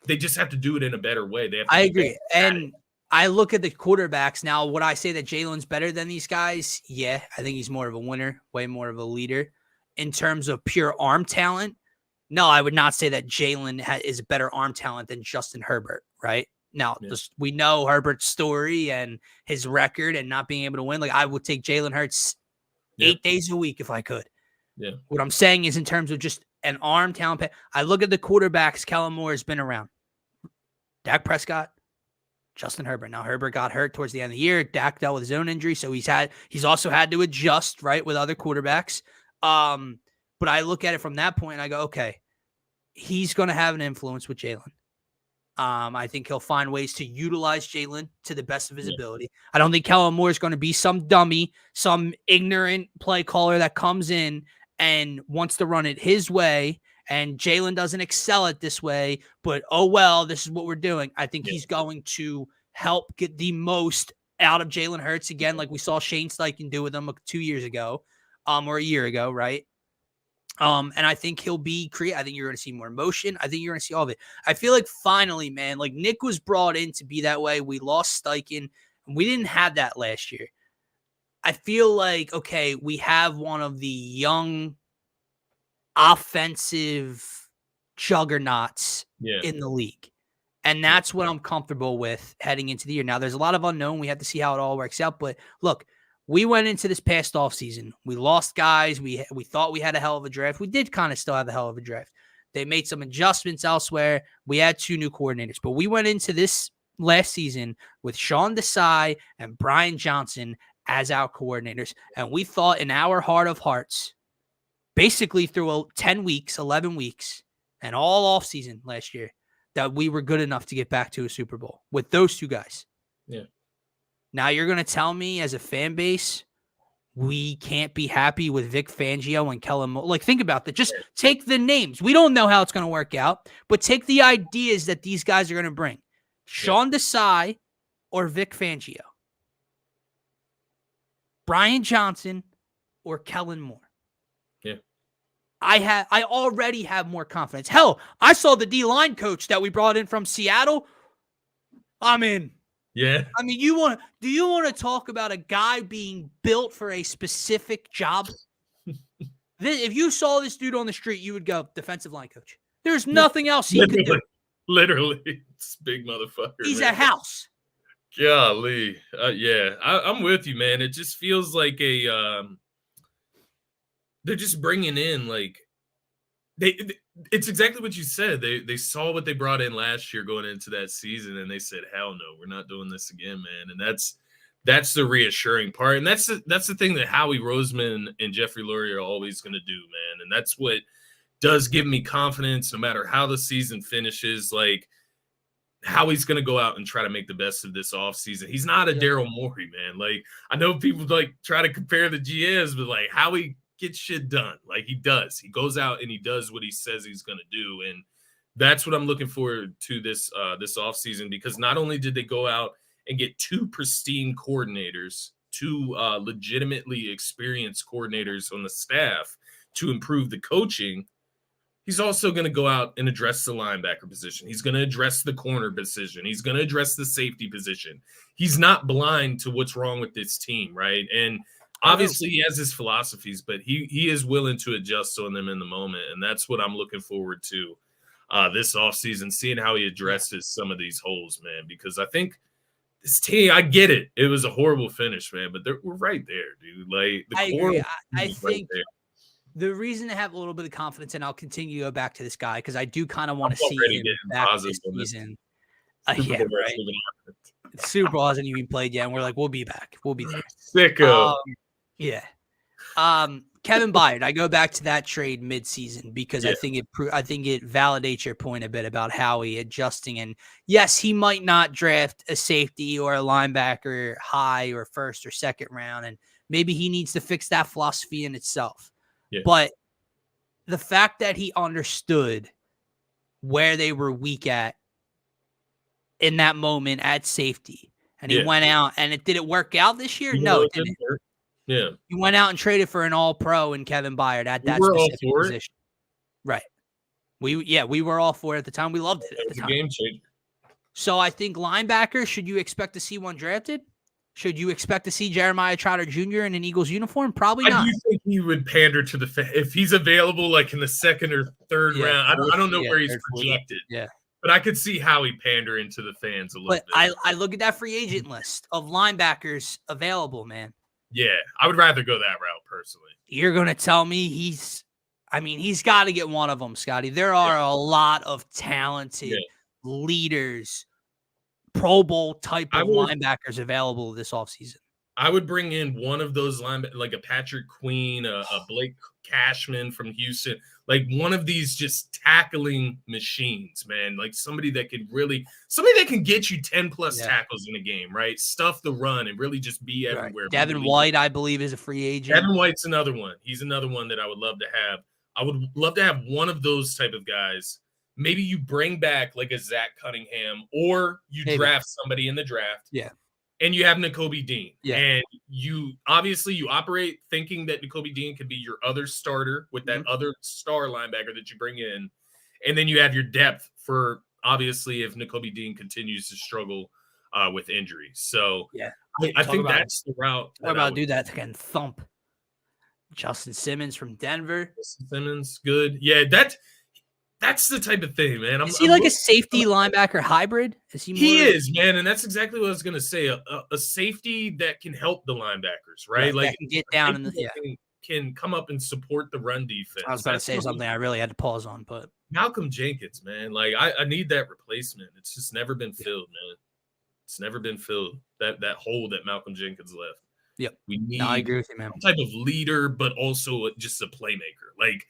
They just have to do it in a better way. They have to I agree. And I look at the quarterbacks now. Would I say that Jalen's better than these guys? Yeah, I think he's more of a winner, way more of a leader. In terms of pure arm talent, no, I would not say that Jalen is a better arm talent than Justin Herbert, right? Now, we know Herbert's story and his record and not being able to win. Like, I would take Jalen Hurts 8 days a week if I could. Yeah. What I'm saying is in terms of just an arm talent, I look at the quarterbacks Kellen Moore has been around. Dak Prescott, Justin Herbert. Now, Herbert got hurt towards the end of the year. Dak dealt with his own injury, so he's also had to adjust, right, with other quarterbacks. But I look at it from that point and I go, okay, he's going to have an influence with Jalen. I think he'll find ways to utilize Jalen to the best of his ability. I don't think Kellen Moore is going to be some dummy, some ignorant play caller that comes in and wants to run it his way, and Jalen doesn't excel it this way, but, oh, well, this is what we're doing. I think he's going to help get the most out of Jalen Hurts again, like we saw Shane Steichen do with him 2 years ago, or a year ago, right? And I think he'll be creative. I think you're going to see more motion. I think you're going to see all of it. I feel like finally, man, like Nick was brought in to be that way. We lost Steichen, and we didn't have that last year. I feel like, okay, we have one of the young offensive juggernauts in the league. And that's what I'm comfortable with heading into the year. Now, there's a lot of unknown. We have to see how it all works out. But look, we went into this past offseason. We lost guys. We thought we had a hell of a draft. We did kind of still have a hell of a draft. They made some adjustments elsewhere. We had 2 new coordinators. But we went into this last season with Sean Desai and Brian Johnson as our coordinators. And we thought in our heart of hearts, basically through 10 weeks, 11 weeks, and all offseason last year, that we were good enough to get back to a Super Bowl with those 2 guys. Yeah. Now you're going to tell me as a fan base, we can't be happy with Vic Fangio and Kellen Moore. Like, think about that. Just take the names. We don't know how it's going to work out, but take the ideas that these guys are going to bring. Sean Desai or Vic Fangio. Brian Johnson or Kellen Moore. Yeah. I already have more confidence. Hell, I saw the D-line coach that we brought in from Seattle. I'm in. Yeah. I mean, do you want to talk about a guy being built for a specific job? If you saw this dude on the street, you would go, defensive line coach. There's nothing else he could do. Literally. It's a big motherfucker. He's a house. Golly. Yeah. I'm with you, man. It just feels like they're just bringing in, like, it's exactly what you said. They saw what they brought in last year going into that season, and they said, hell no, we're not doing this again, man. And that's the reassuring part. And that's the thing that Howie Roseman and Jeffrey Lurie are always going to do, man. And that's what does give me confidence no matter how the season finishes. Like, Howie's going to go out and try to make the best of this offseason. He's not a Daryl Morey, man. Like, I know people like try to compare the GMs, but like Howie gets shit done. Like, he does. He goes out and he does what he says he's going to do. And that's what I'm looking forward to this offseason, because not only did they go out and get 2 pristine coordinators, 2 legitimately experienced coordinators on the staff to improve the coaching, he's also going to go out and address the linebacker position. He's going to address the corner position. He's going to address the safety position. He's not blind to what's wrong with this team, right? And obviously, he has his philosophies, but he is willing to adjust on them in the moment, and that's what I'm looking forward to this offseason, seeing how he addresses some of these holes, man, because I think this team, I get it. It was a horrible finish, man, but we're right there, dude. Like the I core agree. I is right think there. the reason to have a little bit of confidence, and I'll continue to go back to this guy because I do kind of want I'm to see already him getting back positive this on this. season. Super Yeah, Bowl right. Super Bowl hasn't even played yet, and we're like, we'll be back. We'll be there. Sicko. Yeah. Kevin Byard, I go back to that trade midseason because I think it validates your point a bit about Howie adjusting. And yes, he might not draft a safety or a linebacker high or first or second round, and maybe he needs to fix that philosophy in itself. Yeah. But the fact that he understood where they were weak at in that moment at safety, and he went out, and did it work out this year? No, it didn't. Yeah. He went out and traded for an all-pro in Kevin Byard at that specific position. Right. We were all for it at the time. We loved it at the time. It was a game changer. So I think linebacker, should you expect to see one drafted? Should you expect to see Jeremiah Trotter Jr. in an Eagles uniform? Probably not. I do think he would pander to the if he's available like in the second or third round. I don't know where he's projected. Yeah. But I could see how he pandering to the fans a little bit. But I look at that free agent list of linebackers available, man. Yeah, I would rather go that route personally. You're going to tell me he's got to get one of them, Scotty. There are a lot of talented leaders, Pro Bowl type of linebackers available this offseason. I would bring in one of those linebackers, like a Patrick Queen, a Blake Cashman from Houston, like one of these just tackling machines, man. Like somebody that can get you 10 plus tackles in a game, right? Stuff the run and really just be everywhere. Right. Devin White, I believe, is a free agent. Devin White's another one. He's another one that I would love to have. I would love to have one of those type of guys. Maybe you bring back like a Zach Cunningham, or you draft somebody in the draft. Yeah. And you have Nakobe Dean. Yeah. And you operate thinking that Nakobe Dean could be your other starter with that other star linebacker that you bring in. And then you have your depth for, obviously, if Nakobe Dean continues to struggle with injuries. So I think that's the route. What about do that again? Thump. Justin Simmons from Denver. Justin Simmons, good. Yeah, that's the type of thing, man. Is he like a safety linebacker hybrid? He is, man, and that's exactly what I was going to say. A safety that can help the linebackers, right? Like that can get down in can come up and support the run defense. I was about to say something I really had to pause on, but Malcolm Jenkins, man, like I need that replacement. It's just never been filled, man. It's never been filled. That hole that Malcolm Jenkins left. Yep, we need. I agree with you, man. Some type of leader, but also just a playmaker, like.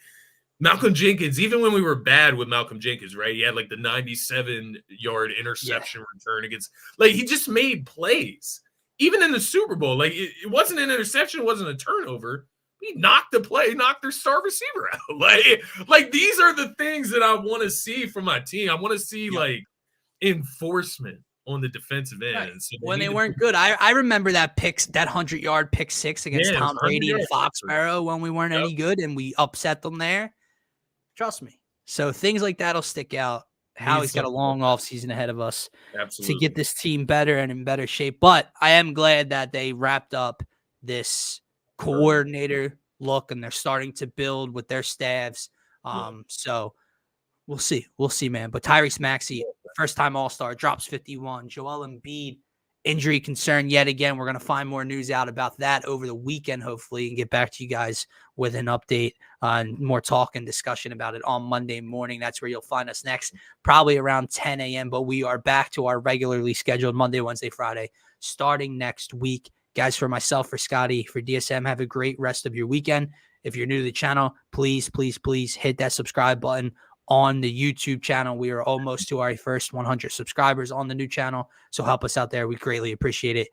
Malcolm Jenkins, even when we were bad with Malcolm Jenkins, right? He had like the 97-yard interception return against, like he just made plays. Even in the Super Bowl, like it wasn't an interception, it wasn't a turnover. He knocked their star receiver out. Like these are the things that I want to see from my team. I want to see like enforcement on the defensive end. Right. So when they weren't good, I remember that 100-yard pick six against Tom Brady and Foxborough when we weren't any good and we upset them there. Trust me. So things like that will stick out. Howie's got a long offseason ahead of us to get this team better and in better shape. But I am glad that they wrapped up this coordinator look and they're starting to build with their staffs. So we'll see. We'll see, man. But Tyrese Maxey, first-time All-Star, drops 51. Joel Embiid, injury concern yet again. We're going to find more news out about that over the weekend, hopefully, and get back to you guys with an update and more talk and discussion about it on Monday morning. That's where you'll find us next, probably around 10 a.m. But we are back to our regularly scheduled Monday, Wednesday, Friday, starting next week. Guys, for myself, for Scotty, for DSM, have a great rest of your weekend. If you're new to the channel, please hit that subscribe button on the YouTube channel. We are almost to our first 100 subscribers on the new channel. So help us out there. We greatly appreciate it.